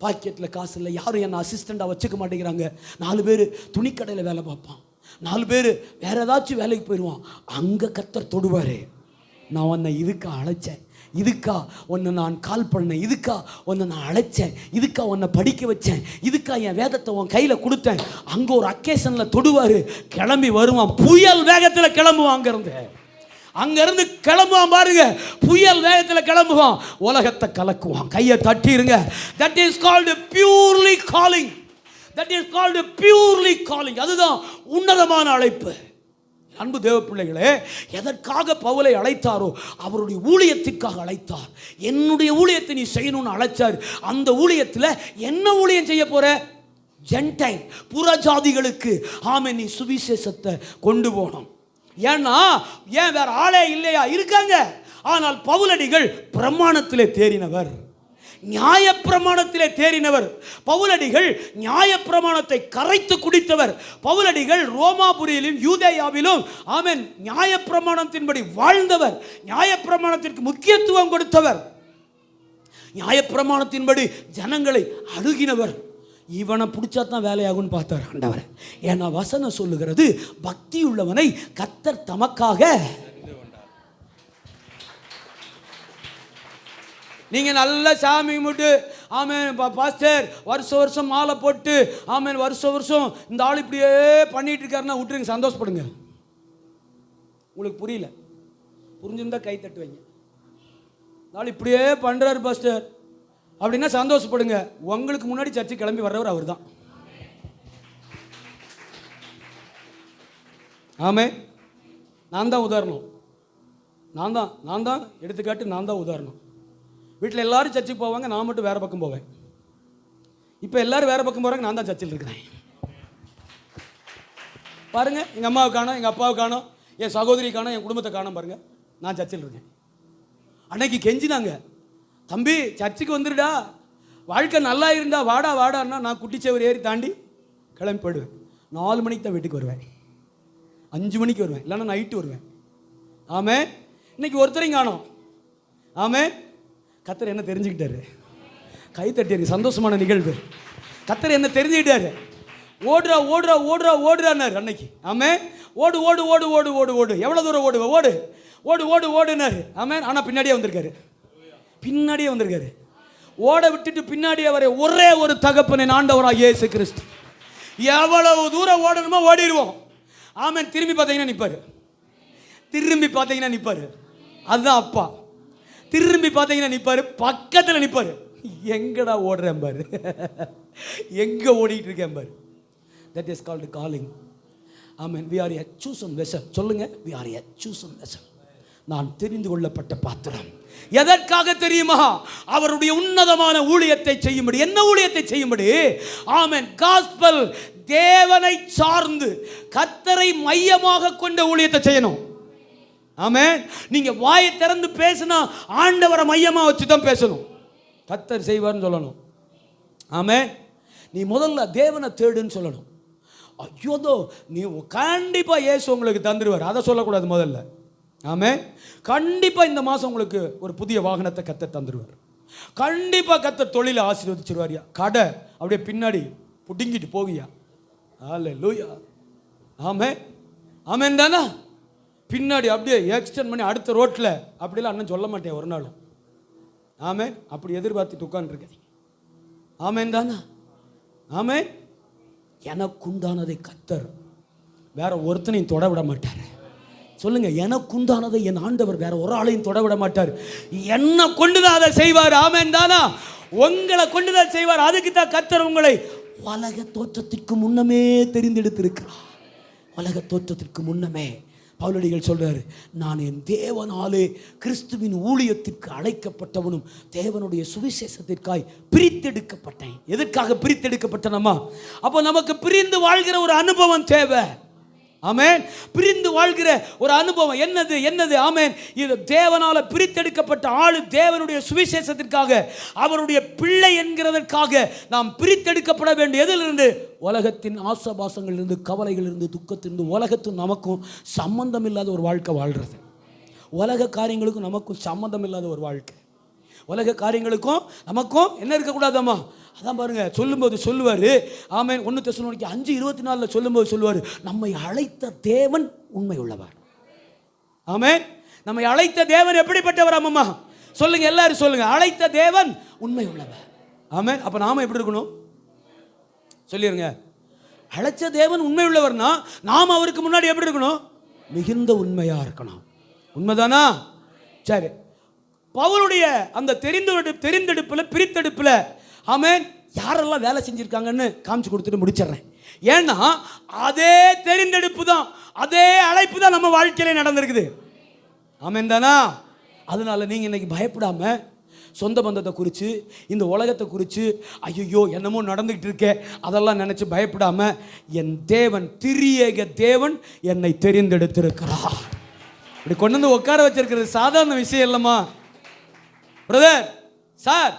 [SPEAKER 1] பாக்கெட்டில் காசு இல்லை, யாரும் என்னை அசிஸ்டண்டாக வச்சுக்க மாட்டேங்கிறாங்க. 4 பேர் துணிக்கடையில் வேலை பார்ப்பான், 4 பேர் வேற ஏதாச்சும் வேலைக்கு போயிடுவான். அங்கே கர்த்தர் தொடுவார். நான் உன்னை இதுக்கா அழைச்சேன், இதுக்கா உன்னை நான் கால் பண்ணேன், இதுக்கா உன்னை நான் அழைச்சேன், இதுக்கா உன்னை படிக்க வச்சேன், இதுக்கா என் வேதத்தை உன் கையில் கொடுத்தேன். அங்கே ஒரு அக்கேஷனில் தொடுவார், கிளம்பி வருவான். புயல் வேகத்தில் கிளம்புவான். அங்கிருந்து கிளம்புவான் பாருங்க, புயல் வேகத்தில் கிளம்புவான், உலகத்தை கலக்குவான். கையை தட்டிருங்க. that is called purely calling, that is called purely calling. அதுதான் உன்னதமான அழைப்பு. அன்பு தேவ பிள்ளைகளே, எதற்காக பவுலை அழைத்தாரோ அவருடைய ஊழியத்திற்காக அழைத்தார். என்னுடைய ஊழியத்தை நீ செய்யணும்னு அழைச்சார். அந்த ஊழியத்தில் என்ன ஊழியம் செய்ய போற? ஜென்டைல், புறஜாதிகளுக்கு ஆமென், நீ சுவிசேஷத்தை கொண்டு போகணும். ஏன்னா ஏன் வேற ஆளே இல்லையா? இருக்காங்க. ஆனால் பவுலடிகள் பிரமாணத்திலே தேறினவர், நியாய பிரமாணத்திலே தேறினவர். பவுலடிகள் நியாய பிரமாணத்தை கரைத்து குடித்தவர். பவுலடிகள் ரோமாபுரியிலும் யூதேயாவிலும் ஆமென் நியாய பிரமாணத்தின்படி வாழ்ந்தவர், நியாய பிரமாணத்திற்கு முக்கியத்துவம் கொடுத்தவர், நியாய பிரமாணத்தின்படி ஜனங்களை அணுகினவர். இவனை பிடிச்சா தான் வேலையாகும்னு பார்த்தார் ஆண்டவர். ஏன்னா வசனம் சொல்லுகிறது, பக்தி உள்ளவனை கர்த்தர் தமக்காக. நீங்க நல்ல சாமி கும்பிட்டு ஆமென் பாஸ்டர் வருஷம் வருஷம் மாலை போட்டு ஆமென் வருஷம் வருஷம் இந்த ஆள் இப்படியே பண்ணிட்டு இருக்காருன்னா விட்டுருங்க, சந்தோஷப்படுங்க. உங்களுக்கு புரியல, புரிஞ்சிருந்தா கை தட்டு வைங்க. இந்த ஆள் இப்படியே பண்றாரு பாஸ்டர் அப்படின்னா சந்தோஷப்படுங்க. உங்களுக்கு முன்னாடி சர்ச்சை கிளம்பி வர்றவர் அவர் தான். ஆமே, நான் தான் உதாரணம். நான் தான் எடுத்துக்காட்டு, நான் தான் உதாரணம். வீட்டில் எல்லாரும் சர்ச்சுக்கு போவாங்க, நான் மட்டும் வேறு பக்கம் போவேன். இப்போ எல்லாரும் வேறு பக்கம் போகிறாங்க, நான் தான் சர்ச்சில் இருக்கிறேன். பாருங்கள், எங்கள் அம்மாவை காணோம், எங்கள் அப்பாவை காணோம், என் சகோதரி காணோம், என் குடும்பத்தை காணோம். பாருங்கள், நான் சர்ச்சில் இருக்கேன். அன்னைக்கு கெஞ்சினாங்க, தம்பி சர்ச்சுக்கு வந்துடுடா, வாழ்க்கை நல்லா இருந்தா வாடா வாடான்னா நான் குட்டிச்சவர் ஏறி தாண்டி கிளம்பி போயிடுவேன். 4 மணிக்கு தான் வீட்டுக்கு வருவேன், 5 மணிக்கு வருவேன், இல்லைன்னா நைட்டு வருவேன். ஆமே, இன்னைக்கு ஒருத்தரையும் காணோம். ஆமே, கர்த்தர் என்ன தெரிஞ்சுக்கிட்டாரு. கை தட்டியாரு, சந்தோஷமான நிகழ்வு. கர்த்தர் என்ன தெரிஞ்சுக்கிட்டாரு. ஓடுறா ஓடுறா ஓடுறா ஓடுறான்னாரு அன்னைக்கு. ஆமே, ஓடு ஓடு ஓடு ஓடு ஓடு ஓடு, எவ்வளோ தூரம் ஓடுவேன், ஓடு ஓடு ஓடு ஓடுனாரு. ஆமே, ஆனால் பின்னாடியே வந்திருக்காரு, பின்னாடியே வந்திருக்காரு. ஓட விட்டுட்டு பின்னாடியே வர ஒரே ஒரு தகப்பனின் ஆண்டவராக இயேசு கிறிஸ்து. எவ்வளவு தூரம் ஓடணுமோ ஓடிடுவோம். ஆமே, திரும்பி பார்த்தீங்கன்னா நிற்பாரு, திரும்பி பார்த்தீங்கன்னா நிற்பாரு. அதுதான் அப்பா. திரும்பி பார்த்தீங்கன்னா நிற்பாரு, பக்கத்தில் நிற்பாரு. எங்கடா ஓடுறேன் பாரு, எங்க ஓடிட்டு இருக்கேன் பாரு. That is called calling. Amen. we are a chosen vessel. சொல்லுங்க, we are a chosen vessel. நான் தெரிந்து கொள்ளப்பட்ட பாத்திரம். எதற்காக தெரியுமா? அவருடைய உன்னதமான ஊழியத்தை செய்யும்படி. என்ன ஊழியத்தை செய்யும்படி? ஆமென். காஸ்பல், தேவனை சார்ந்து கர்த்தரை மையமாக கொண்ட ஊழியத்தை செய்யணும். ஆமென். நீங்க வாயை திறந்து பேசினா ஆண்டவரை மையமா வச்சு தான் பேசணும். கர்த்தர் செய்வார்னு சொல்லணும். ஆமென். நீ முதல்ல தேவனை தேடுன்னு சொல்லணும். ஐயோதோ, நீ கண்டிப்பா இயேசு உங்களுக்கு தந்துடுவார், அதை சொல்லக்கூடாது முதல்ல. ஆமென். கண்டிப்பா இந்த மாசம் உங்களுக்கு ஒரு புதிய வாகனத்தை கர்த்தர் தந்துடுவார். கண்டிப்பா கர்த்தர் தொழிலை ஆசீர்வதிச்சிருவாரியா. கடை அப்படியே பின்னாடி புடுங்கிட்டு போகியா. ஹல்லேலூயா. ஆமென். ஆமென் தானா? பின்னாடி அப்படியே எக்ஸ்டெண்ட் பண்ணி அடுத்த ரோட்டில் அப்படிலாம் அண்ணன் சொல்ல மாட்டேன் ஒரு நாளும். ஆமென். அப்படி எதிர்பார்த்துட்டு உட்காந்துருக்கேன். ஆமென் தானா? ஆமென். எனக்குண்டானதை கர்த்தர் வேற ஒருத்தனையும் தொட விட மாட்டார். சொல்லுங்க, எனக்குண்டானதை என் ஆண்டவர் வேற ஒரு ஆளையும் தொட விட மாட்டார். என்ன கொண்டுதான் அதை செய்வார். ஆமென் தானா? உங்களை கொண்டுதான் செய்வார். அதுக்கு தான் கர்த்தர் உங்களை உலக தோற்றத்திற்கு முன்னமே தெரிந்தெடுத்திருக்கிறார். உலக தோற்றத்திற்கு முன்னமே பவுலடிகள் சொல்றாரு, நான் என் தேவனாலே கிறிஸ்துவின் ஊழியத்திற்கு அழைக்கப்பட்டவனும் தேவனுடைய சுவிசேஷத்திற்காய் பிரித்தெடுக்கப்பட்டேன். எதற்காக பிரித்தெடுக்கப்பட்டனமா? அப்போ நமக்கு பிரிந்து வாழ்கிற ஒரு அனுபவம் தேவை. ஆமென். பிரிந்து வாழ்கிற ஒரு அனுபவம் என்னது என்னது? ஆமென். இது தேவனால பிரித்தெடுக்கப்பட்ட ஆளு தேவனுடைய சுவிசேஷத்திற்காக, அவருடைய பிள்ளை என்கிறதற்காக நாம் பிரித்தெடுக்கப்பட வேண்டும். எதிலிருந்து? உலகத்தின் ஆசபாசங்களிலிருந்து, கவலைகளிலிருந்து, துக்கத்திலிருந்து. உலகத்தும் நமக்கும் சம்பந்தம் இல்லாத ஒரு வாழ்க்கை வாழ்றது. உலக காரியங்களுக்கும் நமக்கும் சம்பந்தம் இல்லாத ஒரு வாழ்க்கை. உலக காரியங்களுக்கும் நமக்கும் என்ன இருக்கக்கூடாதாம்மா? அதான் பாருங்க, சொல்லும்போது சொல்லுவார். ஆமென். 1 தெசலோனிக்கே 5:24 சொல்லும்போது சொல்லுவார், நம்மை அழைத்த தேவன் உண்மை உள்ளவர். ஆமென். நம்மை அழைத்த தேவன் எப்படிப்பட்டவர்? அம்மா சொல்லுங்க, எல்லாரும் சொல்லுங்க, அழைத்த தேவன் உண்மை உள்ளவர். ஆமென். அப்ப நாம எப்படி இருக்கணும் சொல்லிருங்க. அழைச்ச தேவன் உண்மை உள்ளவர்னா நாம் அவருக்கு முன்னாடி எப்படி இருக்கணும்? மிகுந்த உண்மையா இருக்கணும். உண்மைதானா? சரி, பவுலுடைய அந்த தெரிந்தெடுப்புல பிரித்தெடுப்புல ஆமென் யாரெல்லாம் வேலை செஞ்சிருக்காங்கன்னு காமிச்சு கொடுத்துட்டு முடிச்சிடுறேன். ஏன்னா அதே தெரிந்தெடுப்பு தான், அதே அழைப்பு தான் நம்ம வாழ்க்கையில நடந்திருக்குது. ஆமென் தானா? அதனால நீங்க இன்னைக்கு பயப்படாம சொந்த பந்தத்தை குறித்து, இந்த உலகத்தை குறித்து, ஐயோ என்னமோ நடந்துகிட்டு இருக்கே அதெல்லாம் நினைச்சு பயப்படாம, என் தேவன், திரியேக தேவன் என்னை தெரிந்தெடுத்திருக்கிறார். இப்படி கொண்டு வந்து உட்கார வச்சிருக்கிறது சாதாரண விஷயம் இல்லைம்மா பிரதர். சார்,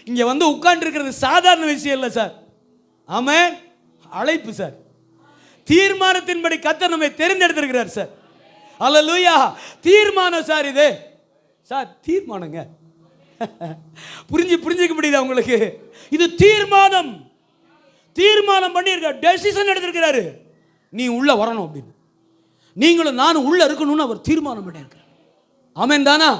[SPEAKER 1] இங்க வந்து உட்கார்ந்து இருக்கிறது சாதாரண விஷயம் இல்லை சார். ஆமென். அழைப்பு சார். தீர்மானத்தின்படி கர்த்தர் நம்மை தெரிந்தெடுத்திருக்கிறார் சார். அல்லேலூயா. தீர்மானம் சார் இது. சார் தீர்மானங்க. புரிஞ்சுக்க முடியுதா உங்களுக்கு? இது தீர்மானம். தீர்மானம் பண்ணியிருக்கார், டெசிஷன் எடுத்திருக்கிறாரு. நீ உள்ள வரணும் அப்படின்னு, நீங்களும் நானும் உள்ள இருக்கணும்னு அவர் தீர்மானம் பண்ணியிருக்கிறார். ஆமென் தானா?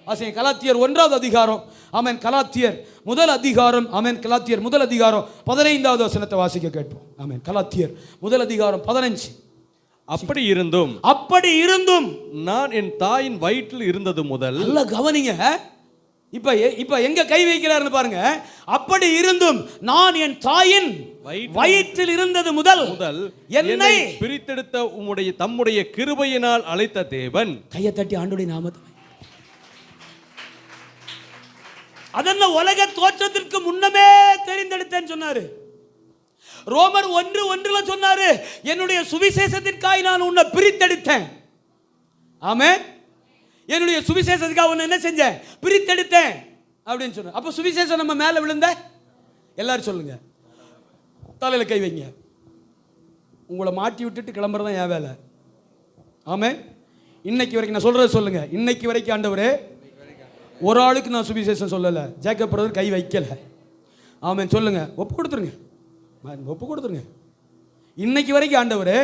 [SPEAKER 1] ஆசிரியர் கலாத்தியர் 1வது அதிகாரம். ஆமென். கலாத்தியர் 1 அதிகாரம். ஆமென். கலாத்தியர் 1 அதிகாரம் 15வது வசனத்தை வாசிக்க கேட்போம். ஆமென். கலாத்தியர் 1 அதிகாரம் 15.
[SPEAKER 2] அப்படி இருந்தும்
[SPEAKER 1] நான்
[SPEAKER 2] என் தாயின் வயிற்றில் இருந்தது முதல்.
[SPEAKER 1] நல்ல கவனிங்க. இப்ப எங்க கை வைக்கிறாருன்னு பாருங்க. அப்படி இருந்தும் நான் என் தாயின் வயிற்றில் இருந்தது முதல் என்னை
[SPEAKER 2] பிரித்தெடுத்த தம்முடைய கிருபையினால் அழைத்த தேவன்.
[SPEAKER 1] கையை தட்டி ஆண்டவருடைய நாமத்தை. அதென்ன உலக தோற்றத்திற்கு முன்னமே தெரிந்தெடுத்தேன்னு சொன்னாரு. ரோமர் 1:1 சொன்னாரு, என்னுடைய சுவிசேஷத்திற்காக நான் உன்னை பிரித்தெடுத்தேன். ஆமென். என்னுடைய சுவிசேஷத்துக்காக உன்னை என்ன செஞ்சேன்? பிரித்தெடுத்தேன் அப்படின்னு சொன்ன. அப்ப சுவிசேஷம் நம்ம மேல விழுந்த எல்லாரும் சொல்லுங்க, தலையில கை வைங்க. உங்களை மாட்டி விட்டுட்டு கிளம்புறதான் என் வேலை. ஆமென். இன்னைக்கு வரைக்கும் நான் சொல்றது சொல்லுங்க, இன்னைக்கு வரைக்கும் ஆண்டவரே ஒரு ஆளுக்கு நான் சுவிசேஷம் சொல்லலை. ஜேக்கப் பிரதர் கை வைக்கல. ஆமென். சொல்லுங்க, ஒப்பு கொடுத்துருங்க, ஒப்பு கொடுத்துருங்க. இன்னைக்கு வரைக்கும் ஆண்டவரே,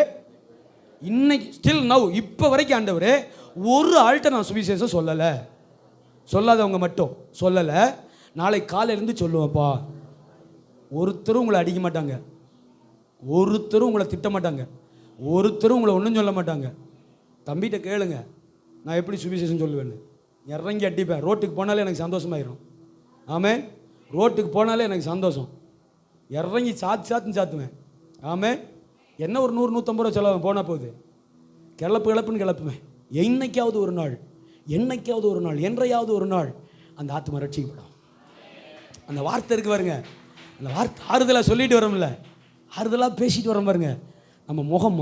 [SPEAKER 1] இன்னைக்கு ஸ்டில் நவ், இப்போ வரைக்கும் ஆண்டவரே ஒரு ஆள்கிட்ட நான் சுவிசேஷம் சொல்லலை. சொல்லாதவங்க மட்டும் சொல்லலை. நாளை காலையிலேருந்து சொல்லுவேன்ப்பா. ஒருத்தரும் உங்களை அடிக்க மாட்டாங்க, ஒருத்தரும் உங்களை திட்ட மாட்டாங்க, ஒருத்தரும் உங்களை ஒன்றும் சொல்ல மாட்டாங்க. தம்பிகிட்ட கேளுங்க, நான் எப்படி சுவிசேஷம் சொல்லுவேன்னு. இறங்கி அடிப்பேன். ரோட்டுக்கு போனாலே எனக்கு சந்தோஷமாயிரும். ஆமென். ரோட்டுக்கு போனாலே எனக்கு சந்தோஷம். இறங்கி சாத்துவேன். ஆமென். என்ன ஒரு 100-150 ரூபா செலவு போனால் போகுது. கிளப்புன்னு கிளப்புவேன். என்னைக்காவது ஒரு நாள், என்றையாவது ஒரு நாள் அந்த ஆத்மா ரட்சிக்கப்படும். அந்த வார்த்தை இருக்கு பாருங்க, அந்த வார்த்தை ஆறுதலாக சொல்லிட்டு வரோம்ல, ஆறுதலாக பேசிட்டு வரோம் பாருங்க, நம்ம முகம்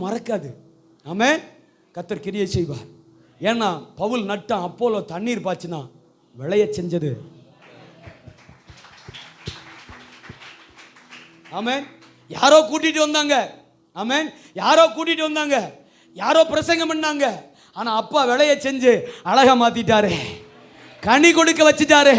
[SPEAKER 1] மறக்காது. ஆமென். கர்த்தர் கிரியை செய்வார். ஏன்னா பவுல் நட்டான், அப்போலோ தண்ணீர் பாய்ச்சினா விளைய செஞ்சது. ஆமென். யாரோ கூட்டிட்டு வந்தாங்க. ஆமென். யாரோ பிரசங்கம் பண்ணாங்க. ஆனா அப்பா விளைய செஞ்சு அழகா மாத்திட்டாரு, கனி கொடுக்க வச்சுட்டாரு.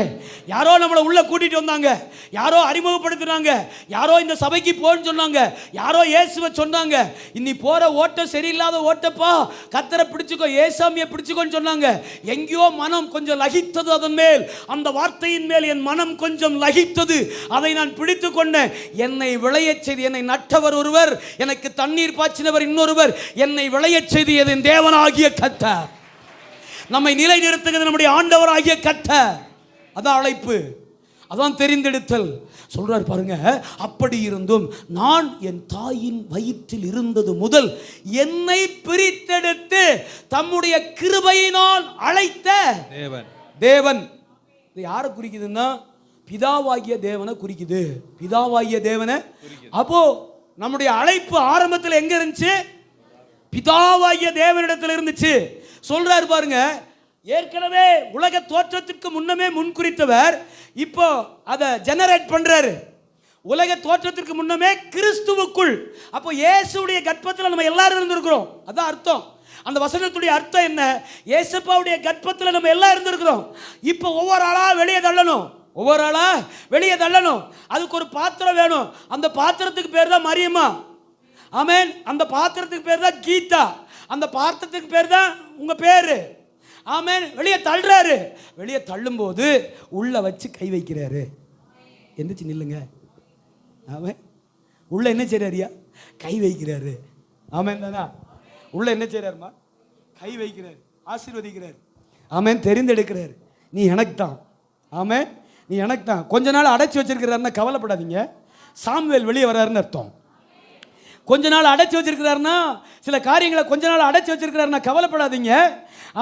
[SPEAKER 1] யாரோ நம்மளை உள்ள கூட்டிட்டு வந்தாங்க, யாரோ அறிமுகப்படுத்தினாங்க, யாரோ இந்த சபைக்கு போன்னு சொன்னாங்க, யாரோ இயேசுவை சொன்னாங்க. இன்னி போற ஓட்டம் சரியில்லாத ஓட்டப்பா, கர்த்தரை பிடிச்சுக்கோ, ஏசாமியை பிடிச்சுக்கோன்னு சொன்னாங்க. எங்கேயோ மனம் கொஞ்சம் லகித்தது. அதன் மேல், அந்த வார்த்தையின் மேல் என் மனம் கொஞ்சம் லகித்தது. அதை நான் பிடித்து கொண்டேன். என்னை விளையச் செய்து, என்னை நட்டவர் ஒருவர், எனக்கு தண்ணீர் பாய்ச்சினவர் இன்னொருவர், என்னை விளையச் செய்து என் தேவனாகிய கர்த்தர். நம்மை நிலை நிறுத்துகிறது நம்முடைய ஆண்டவராகிய கர்த்தர். அதான் அழைப்பு, அதான் தெரிந்தெடுத்தல். சொல்றார் பாருங்க, அப்படி இருந்தும் நான் என் தாயின் வயிற்றில் இருந்தது முதல் என்னை பிரித்தெடுத்து தம்முடைய கிருபையினால் அழைத்த தேவன். இது யாரை குறிக்குதுன்னா பிதாவாகிய தேவனை குறிக்குது. பிதாவாகிய தேவனை. அப்போ நம்முடைய அழைப்பு ஆரம்பத்தில் எங்க இருந்துச்சு? பிதாவாகிய தேவனிடத்தில் இருந்துச்சு. சொல்றாரு பாருங்க, ஏற்கனவே உலக தோற்றத்திற்கு முன்னமே முன்குறித்தவர் இப்போ அதை ஜெனரேட் பண்றாரு. உலக தோற்றத்திற்கு முன்னமே கிறிஸ்துவுக்குள். அப்போ இயேசுடைய கர்ப்பத்தில் நம்ம எல்லாரும் இருந்திருக்கிறோம். அதான் அர்த்தம். அந்த வசனத்துடைய அர்த்தம் என்ன? இயேசுப்பாவுடைய கர்ப்பத்தில் நம்ம எல்லாம் இருந்திருக்கிறோம். இப்போ ஒவ்வொரு ஆளா வெளியே தள்ளணும். அதுக்கு ஒரு பாத்திரம் வேணும். அந்த பாத்திரத்துக்கு பேர் தான் மரியம்மா. ஆமென். அந்த பாத்திரத்துக்கு பேர் தான் கீதா. அந்த பாத்திரத்துக்கு பேர் தான் உங்க பேரு. ஆமென். வெளியே தள்ளுறாரு. வெளியே தள்ளும் போது உள்ள வச்சு கை வைக்கிறாரு. எந்திரிச்சு நில்லுங்க. ஆமென். உள்ள என்ன செய்றாரியா? கை வைக்கிறாரு. ஆமென் தானா? உள்ள என்ன செய்றாருமா? கை வைக்கிறாரு, ஆசீர்வதிக்கிறாரு. ஆமென். தெரிந்தெடுக்கிறாரு. நீ எனக்கு தான். ஆமென். நீ எனக்கு தான். கொஞ்ச நாள் அடைச்சி வச்சிருக்கிறாருன்னா கவலைப்படாதீங்க. சாமுவேல் வெளியே வர்றாருன்னு அர்த்தம். கொஞ்ச நாள் அடைச்சி வச்சிருக்கிறாருன்னா, சில காரியங்களை கொஞ்ச நாள் அடைச்சி வச்சிருக்கிறாருன்னா கவலைப்படாதீங்க.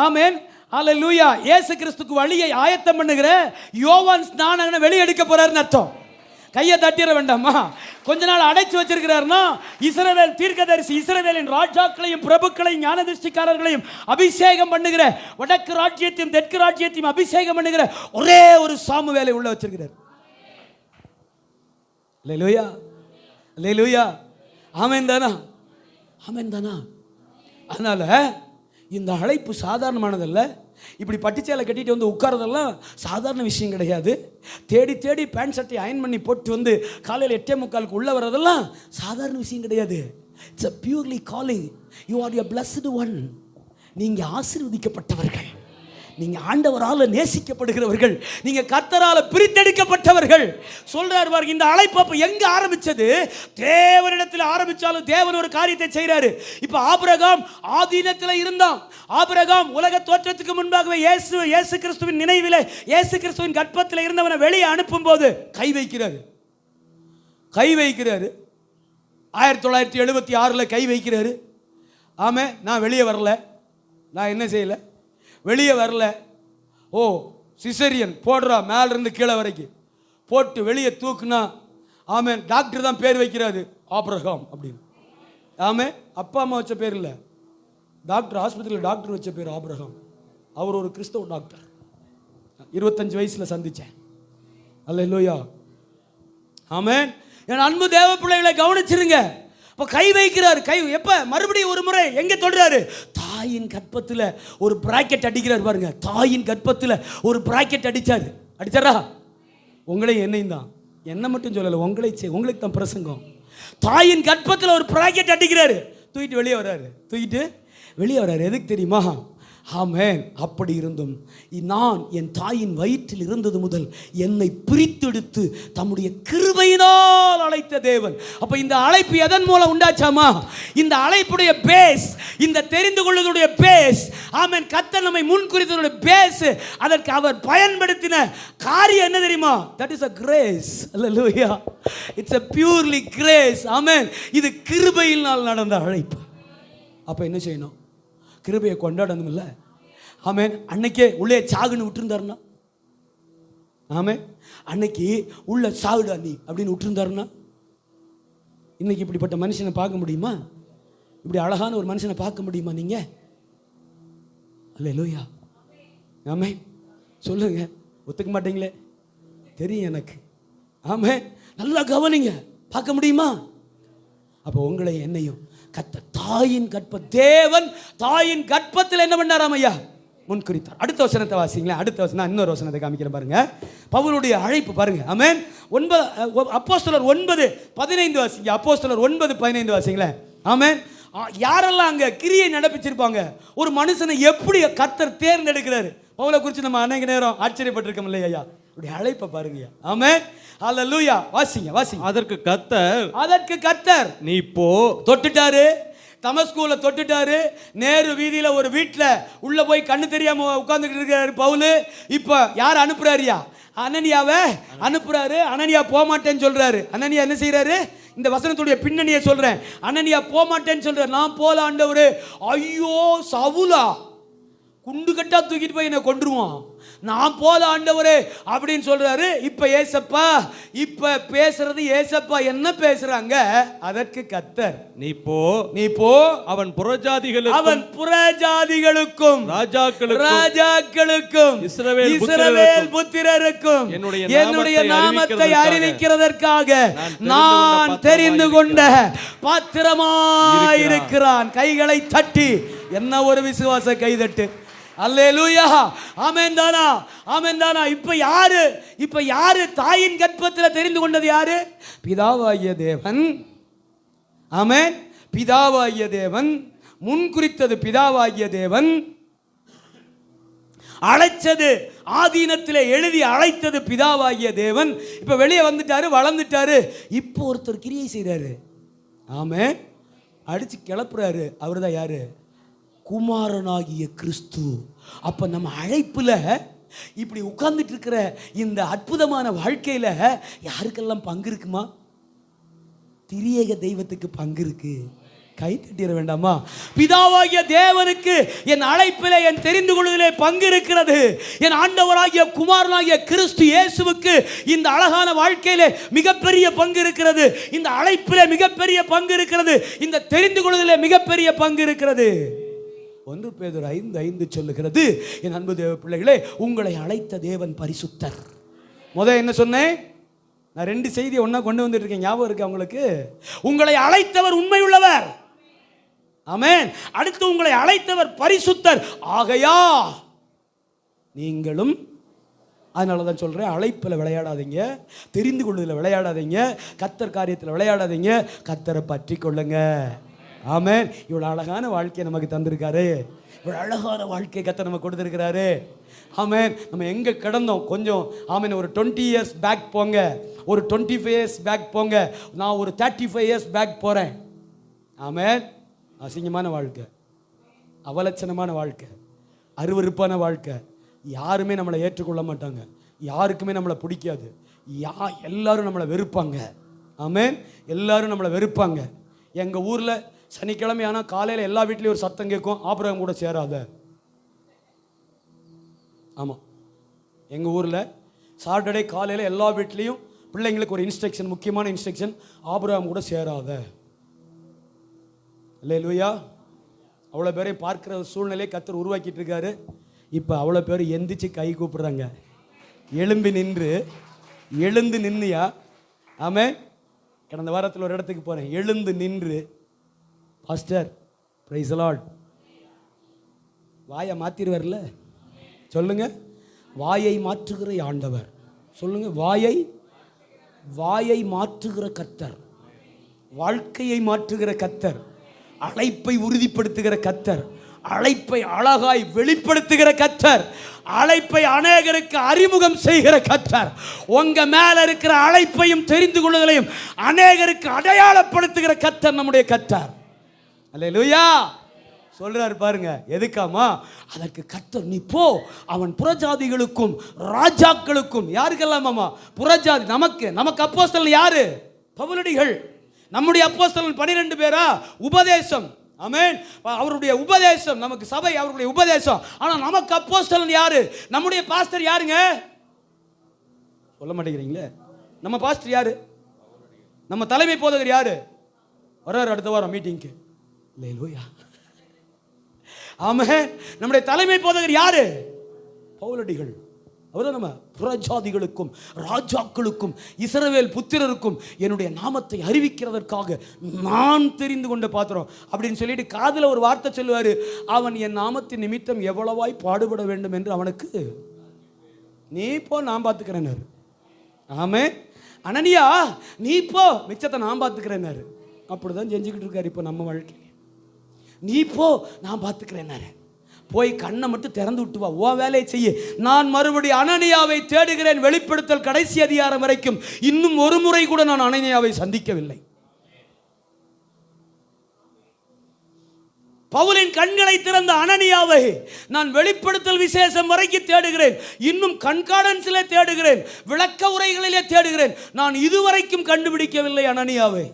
[SPEAKER 1] ஆமென். அல்லேலூயா. இயேசு கிறிஸ்துக்கு வழியை ஆயத்தம் பண்ணுகிற யோவான் ஸ்நானகனை வெளியெடுக்க போறாருன்னு அர்த்தம். கையை தட்டிட வேண்டாமா? கொஞ்ச நாள் அடைச்சி வச்சிருக்கிறாருன்னா இஸ்ரவேல் தீர்க்கதரிசி, இஸ்ரவேலின் ராஜாக்களையும் பிரபுக்களையும் ஞானதிஷ்டிக்காரர்களையும் அபிஷேகம் பண்ணுகிற, வடக்கு ராஜ்யத்தையும் தெற்கு ராஜ்யத்தையும் அபிஷேகம் பண்ணுகிற ஒரே ஒரு சாமுவேலை உள்ள வச்சிருக்கிறார். அல்லேலூயா, அல்லேலூயா. ஆமென் தானா? ஆமென் தானா? அதனால இந்த அழைப்பு சாதாரணமானதல்ல. இப்படி பட்டுச்சேலை கட்டிட்டு வந்து உட்காரதெல்லாம் சாதாரண விஷயம் கிடையாது. தேடி தேடி பேண்ட் சட்டை அயன் பண்ணி போட்டு வந்து காலையில் 8:45 உள்ள வரதெல்லாம் சாதாரண விஷயம் கிடையாது. It's a purely calling. You are a blessed one. நீங்க ஆசீர்வதிக்கப்பட்டவர்கள். நீங்க ஆண்டவரால் நேசிக்கப்படுகிறவர்கள், நீங்க கர்த்தரால் பிரித்தெடுக்கப்பட்டவர்கள். சொல்றார் பாருங்க, இந்த அழைப்பு அப்ப எங்க ஆரம்பிச்சது? தேவனிடத்தில் ஆரம்பிச்சாலும் தேவன் ஒரு காரியத்தை செய்றாரு. இப்ப ஆபிரகாம் ஆதீனத்தில் இருந்தான். ஆபிரகாம் உலக தோற்றத்துக்கு முன்பாகவே இயேசு கிறிஸ்துவின் நினைவிலே, இயேசு கிறிஸ்துவின் கர்ப்பத்தில் இருந்தவனை வெளியே அனுப்பும் போது கை வைக்கிறாரு. 1976 கை வைக்கிறாரு. ஆமே, நான் வெளியே வரல, நான் என்ன செய்யல, வெளியே வரல. ஓ, சிசரியன் போடுறா, மேல இருந்து கீழே வரைக்கும் போட்டு வெளியே தூக்குனா, ஆமே, டாக்டர் தான் பேர் வைக்கிறாரு ஆபிரகாம் அப்படின்னு. ஆமே, அப்பா அம்மா வச்ச பேர் இல்லை, டாக்டர் ஆஸ்பத்திரியில் டாக்டர் வச்ச பேர் ஆபிரகாம். அவர் ஒரு கிறிஸ்தவ டாக்டர். 25 வயசுல சந்திச்சேன். அல்லேலூயா. ஆமென். என் அன்பு தேவ பிள்ளைகளை கவனிச்சிருங்க. அப்ப கை வைக்கிறார். கை எப்ப? மறுபடியும் ஒரு முறை எங்க தொடுறாரு? தாயின் கர்ப்பத்தில் ஒரு பிராக்கெட் அடிக்கிறார் பாருங்க. தாயின் கர்ப்பத்தில் ஒரு பிராக்கெட் அடிச்சாரா? உங்களையும் என்னையும் தான், என்ன மட்டும் சொல்லல, உங்களுக்கு தான் பிரசங்கம். தாயின் கர்ப்பத்தில் ஒரு பிராக்கெட் அடிக்கிறாரு. தூக்கிட்டு வெளியே வராரு. எதுக்கு தெரியுமா? ஆமென். அப்படி இருந்தும் நான் என் தாயின் வயிற்றில் இருந்தது முதல் என்னை பிரித்தெடுத்து தம்முடைய கிருபையினால் அழைத்த தேவன். அப்ப இந்த அழைப்பு எதன் மூலம் உண்டாச்சாமா? இந்த அழைப்புடைய பேஸ், இந்த தெரிந்து கொள்வதுடைய பேஸ், ஆமென், கர்த்தர் நம்மை முன்குறித்ததுடைய பேஸ், அதற்கு அவர் பயன்படுத்தின காரியம் என்ன தெரியுமா? That is a grace. Hallelujah. It's a purely grace. ஆமென். இது கிருபையினால் நடந்த அழைப்பு. அப்ப என்ன செய்யணும்? கிருபையை கொண்டாடணும் இல்லை? ஆமென். அன்னைக்கே உள்ளே சாகுன்னு விட்டுருந்தாருன்னா, ஆமென், அன்னைக்கு உள்ள சாகுடா நீ அப்படின்னு விட்டுருந்தாருன்னா, இன்னைக்கு இப்படிப்பட்ட மனுஷனை பார்க்க முடியுமா? இப்படி அழகான ஒரு மனுஷனை பார்க்க முடியுமா நீங்க? அல்லேலூயா. ஆமென். சொல்லுங்க, ஒத்துக்க மாட்டீங்களே, தெரியும் எனக்கு. ஆமென். நல்லா கவனிங்க, பார்க்க முடியுமா? அப்போ உங்களை என்னையும் கர்த்தர் தாயின் தேவன் தாயின் கர்ப்பத்தில் என்ன பண்ணாராம் ஐயா? முன்குறித்தார். அடுத்த வசனத்தை வாசிங்களேன். அடுத்த வசனம், இன்னொரு வசனத்தை காமிக்கிறேன் பாருங்க. பவுலுடைய அழைப்பு பாருங்க. ஆமென். அப்போஸ்தலர் 9:15 வாசிங்க. அப்போஸ்தலர் 9:15 வாசிங்களேன். ஆமென். யாரெல்லாம் அங்க கிரியை நடப்பிச்சிருப்பாங்க, ஒரு மனுஷனை எப்படி கர்த்தர் தேர்ந்தெடுக்கிறாரு. பவுலை குறித்து நம்ம அநேக நேரம் ஆச்சரியப்பட்டிருக்கோம் இல்லையா ஐயா? இப்படி அழைப்பை பாருங்க. ஆமென். ஹல்லேலூயா. வாசிங்க.
[SPEAKER 2] அதற்கு கர்த்தர் நீ போ. தொட்டுட்டாரு,
[SPEAKER 1] தமஸ்குல தொட்டுட்டாரு. நேரு வீதியில ஒரு வீட்டில் உள்ள போய் கண்ணு தெரியாம உட்கார்ந்துட்டு இருக்காரு பவுல். இப்ப யார் அனுப்புறாருயா? அனனியாவை அனுப்புறாரு. அனனியா போக மாட்டேன்னு சொல்றாரு. அனனியா என்ன செய்யறாரு? இந்த வசனத்துடைய பின்னணியை சொல்றேன். அனனியா போக மாட்டேன்னு சொல்றாரு. நான் போல ஆண்டவரே. ஐயோ, சவுலா குண்டு கட்டா தூக்கிட்டு போய் என்ன கொன்றுவான், நான் போல ஆண்டவரே அப்படின்னு சொல்றாரு. இப்ப ஏசப்பா, இப்ப பேசுறது ஏசப்பா என்ன பேசுறாங்க? அதற்கு கர்த்தர்
[SPEAKER 2] நீ போ
[SPEAKER 1] அவன் புறஜாதிகளுக்கும் ராஜாக்களுக்கும் இஸ்ரவேல் புத்திரருக்கும் என்னுடைய நாமத்தை அறிவிக்கிறதற்காக நான் தெரிந்து கொண்ட பாத்திரமாயிருக்கிறான். கைகளை தட்டி என்ன ஒரு விசுவாச கைதட்டு. அல்லேலூயா. ஆமென் தானா? ஆமென் தானா? இப்ப யாரு தாயின் கர்ப்பத்தில் தெரிந்து கொண்டது? யாரு? பிதாவாகிய தேவன். ஆமென். பிதாவாகிய தேவன் முன்குறித்தது. பிதாவாகிய தேவன் அழைச்சது, ஆதீனத்தில் எழுதி அழைத்தது பிதாவாகிய தேவன். இப்ப வெளியே வந்துட்டாரு, வளர்ந்துட்டாரு. இப்போ ஒருத்தர் கிரியை செய்றாரு. ஆமென். அடிச்சு கிளப்புறாரு. அவர் தான் யாரு? குமாரனாகிய கிறிஸ்து. அப்ப நம்ம அழைப்புல இப்படி உட்கார்ந்துட்டு இருக்கிற இந்த அற்புதமான வாழ்க்கையில யாருக்கெல்லாம் பங்கு இருக்குமா? திரியேக தெய்வத்துக்கு பங்கு இருக்கு. கை தட்டிட வேண்டாமா? பிதாவாகிய தேவனுக்கு என் அழைப்பிலே, என் தெரிந்து கொள்வதிலே பங்கு இருக்கிறது. என் ஆண்டவராகிய குமாரனாகிய கிறிஸ்து இயேசுவுக்கு இந்த அழகான வாழ்க்கையிலே மிகப்பெரிய பங்கு இருக்கிறது. இந்த அழைப்பிலே மிகப்பெரிய பங்கு இருக்கிறது. இந்த தெரிந்து கொள்வதிலே மிகப்பெரிய பங்கு இருக்கிறது. 1 பேதுரு 5:5 சொல்லுகிறது, என் அன்பு தேவ பிள்ளைகளே, உங்களை அழைத்த தேவன் பரிசுத்தர். என்ன சொன்னேன்? நான் 2 செய்தியை ஒண்ணா கொண்டு வந்துட்டு இருக்கேன். ஞாபகம் இருக்கு உங்களுக்கு? உங்களை அழைத்தவர் உண்மையுள்ளவர். ஆமென். அடுத்து உங்களை அழைத்தவர் பரிசுத்தர். ஆகையா நீங்களும், அதனாலதான் சொல்றேன், அழைப்பில் விளையாடாதீங்க, தெரிந்து கொள்வதில் விளையாடாதீங்க, கர்த்தர் காரியத்தில் விளையாடாதீங்க. கர்த்தரை பற்றி கொள்ளுங்க. ஆமென். இவ்வளவு அழகான வாழ்க்கையை நமக்கு தந்திருக்காரு. இவ்வளவு அழகான வாழ்க்கையை கர்த்தர் நமக்கு கொடுத்திருக்கிறாரு. ஆமென். நம்ம எங்க கிடந்தோம் கொஞ்சம் ஆமென். ஒரு 20 இயர்ஸ் பேக் போங்க, ஒரு 25 இயர்ஸ் பேக் போங்க, நான் ஒரு 35 இயர்ஸ் பேக் போறேன். ஆமென். அசிங்கமான வாழ்க்கை, அவலட்சணமான வாழ்க்கை, அருவருப்பான வாழ்க்கை. யாருமே நம்மளை ஏற்றுக்கொள்ள மாட்டாங்க, யாருக்குமே நம்மளை பிடிக்காது, எல்லாரும் நம்மளை வெறுப்பாங்க. ஆமென். எல்லாரும் நம்மளை வெறுப்பாங்க. எங்கள் ஊரில் சனிக்கிழமை ஆனால் காலையில் எல்லா வீட்லேயும் ஒரு சத்தம் கேட்கும், ஆபிரகாம் கூட சேராத. ஆமாம், எங்கள் ஊரில் சாட்டர்டே காலையில் எல்லா வீட்லேயும் பிள்ளைங்களுக்கு ஒரு இன்ஸ்ட்ரக்ஷன், முக்கியமான இன்ஸ்ட்ரக்ஷன், ஆபிரகாம் கூட சேராத. அல்லேலூயா. அவ்வளோ பேரையும் பார்க்குற சூழ்நிலையை கர்த்தர் உருவாக்கிட்டு இருக்காரு. இப்போ அவ்வளோ பேர் எந்திரிச்சு கை கூப்பிடுறாங்க. எழுந்து நின்னுயா. ஆமென். கடந்த வாரத்தில் ஒரு இடத்துக்கு போகிறேன், எழுந்து நின்று பாஸ்டர் பிரைஸ் தி லார்ட். வாயை மாற்றிடுவார்ல, சொல்லுங்க. வாயை மாற்றுகிற ஆண்டவர், சொல்லுங்க. வாயை மாற்றுகிற கர்த்தர், வாழ்க்கையை மாற்றுகிற கர்த்தர், அழைப்பை உறுதிப்படுத்துகிற கர்த்தர், அழைப்பை அழகாய் வெளிப்படுத்துகிற கர்த்தர், அழைப்பை அநேகருக்கு அறிமுகம் செய்கிற கர்த்தர், உங்க மேல இருக்கிற அழைப்பையும் தெரிந்து கொள்ளுதலையும் அநேகருக்கு அடையாளப்படுத்துகிற கர்த்தர் நம்முடைய கர்த்தர். அல்லேலூயா. சொல்றாரு பாருங்க, எதுக்காமா? அதற்கு கர்த்தர் நீ போ, அவன் புறஜாதிகளுக்கும் ராஜாக்களுக்கும். யாருக்கெல்லாம் மாமா? புறஜாதி. நமக்கு அப்போஸ்தலன் யாரு? பவுலடிகள். நம்முடைய அப்போஸ்தலன் 12 பேரா? உபதேசம். ஆமென். அவருடைய உபதேசம் நமக்கு சபை, அவருடைய உபதேசம். ஆனா நமக்கு அப்போஸ்தலன் யாரு? நம்முடைய பாஸ்டர் யாருங்க? சொல்ல மாட்டேங்கிறீங்களே. நம்ம பாஸ்டர் யாரு? நம்ம தலைமை போதகர் யாரு? வர்றாரு அடுத்த வாரம் மீட்டிங்க்கு. அல்லேலூயா. ஆமென். நம்முடைய தலைமை போதகர் யாரு? பவுலடிகள். அவர்தான் நம்ம புறஜாதிகளுக்கும் ராஜாக்களுக்கும் இஸ்ரவேல் புத்திரருக்கும் என்னுடைய நாமத்தை அறிவிக்கிறதற்காக நான் தெரிந்து கொண்ட பாத்திரம் அப்படின்னு சொல்லிட்டு காதுல ஒரு வார்த்தை சொல்லுவாரு, அவன் என் நாமத்தின் நிமித்தம் எவ்வளவாய் பாடுபட வேண்டும் என்று அவனுக்கு நீ போ, நான் பார்த்துக்கிறேன். ஆமென். அனனியா நீ போ, மிச்சத்தை நான் பார்த்துக்கிறேன். அப்படிதான் செஞ்சுக்கிட்டு இருக்காரு இப்போ நம்ம வாழ்க்கை. நீ போ, நான் பார்த்துக்கிறேன். போய் கண்ணை மட்டும் திறந்து விட்டு வா, ஓ வேலையை செய்ய. நான் மறுபடியும் அனனியாவை தேடுகிறேன். வெளிப்படுத்தல் கடைசி அதிகாரம் வரைக்கும் இன்னும் ஒரு முறை கூட நான் அனனியாவை சந்திக்கவில்லை. பவுலின் கண்களை திறந்த அனனியாவை நான் வெளிப்படுத்தல் விசேஷம் வரைக்கும் தேடுகிறேன். இன்னும் கண்கார்டன்ஸிலே தேடுகிறேன், விளக்க உரைகளிலே தேடுகிறேன். நான் இதுவரைக்கும் கண்டுபிடிக்கவில்லை அனனியாவை.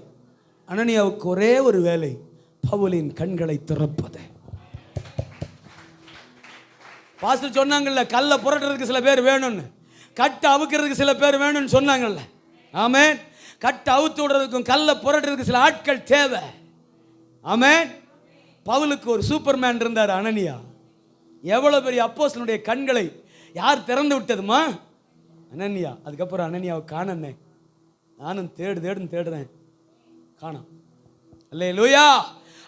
[SPEAKER 1] அனனியாவுக்கு ஒரே ஒரு வேலை, பவுலின் கண்களை திறப்பது. பாஸ்டர் சொன்னாங்கல்ல, கல்லை புரட்டுறதுக்கு சில பேர் வேணும்னு, கட்டை அவுக்கிறதுக்கு சில பேர் வேணும்னு சொன்னாங்கல்ல. ஆமென். கட்டை அவுத்து விடுறதுக்கும் கல்லை புரட்டுறதுக்கு சில ஆட்கள் தேவை. ஆமென். பவுலுக்கு ஒரு சூப்பர்மேன் இருந்தார், அனனியா. எவ்வளவு பெரிய அப்போஸ்தலனுடைய கண்களை யார் திறந்து விட்டதுமா? அனனியா. அதுக்கப்புறம் அனனியாவை காணனே, நானும் தேடுறேன், காணோம். அல்லேலூயா.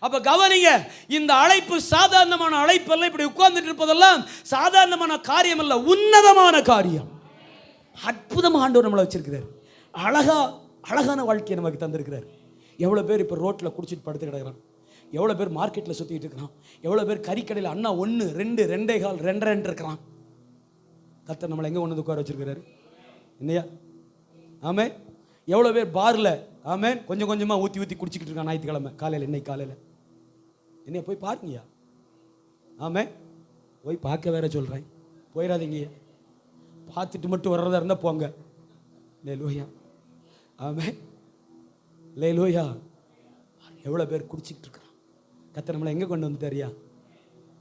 [SPEAKER 1] அப்ப கவனிங்க, இந்த அழைப்பு சாதாரணமான அழைப்பு அல்ல. இப்படி உட்கார்ந்துட்டு இருப்பதெல்லாம் சாதாரணமான காரியம் அல்ல, உன்னதமான காரியம். அற்புதமாக ஆண்டவர் நம்மளை வச்சிருக்கிறார். அழகான வாழ்க்கையை நமக்கு தந்திருக்கிறார். எவ்வளோ பேர் இப்போ ரோட்டில் குடிச்சிட்டு படுத்து கிடக்கிறான், எவ்வளோ பேர் மார்க்கெட்டில் சுற்றிட்டு இருக்கிறான், எவ்வளோ பேர் கறிக்கடையில் அண்ணா 1, 2, 2.25, 2.2 இருக்கிறான். கர்த்தர் நம்மளை எங்கே ஒன்று உட்கார வச்சிருக்கிறாரு இல்லையா? ஆமென். எவ்வளோ பேர் பாரில் ஆமென் கொஞ்சம் கொஞ்சமாக ஊற்றி குடிச்சிக்கிட்டு இருக்கான் ஞாயிற்றுக்கிழமை காலையில். இன்னைக்கு காலையில் என்னைய போய் பாருங்கய்யா. ஆமென். போய் பார்க்க வேற சொல்கிறேன், போயிடாதீங்கய்யா. பார்த்துட்டு மட்டும் வர்றதா இருந்தால் போங்க. லேலூயா. ஆமென். லேலூயா. எவ்வளோ பேர் குடிச்சிக்கிட்டு இருக்கிறான். கர்த்தர் நம்மளை எங்கே கொண்டு வந்துட்டாரியா?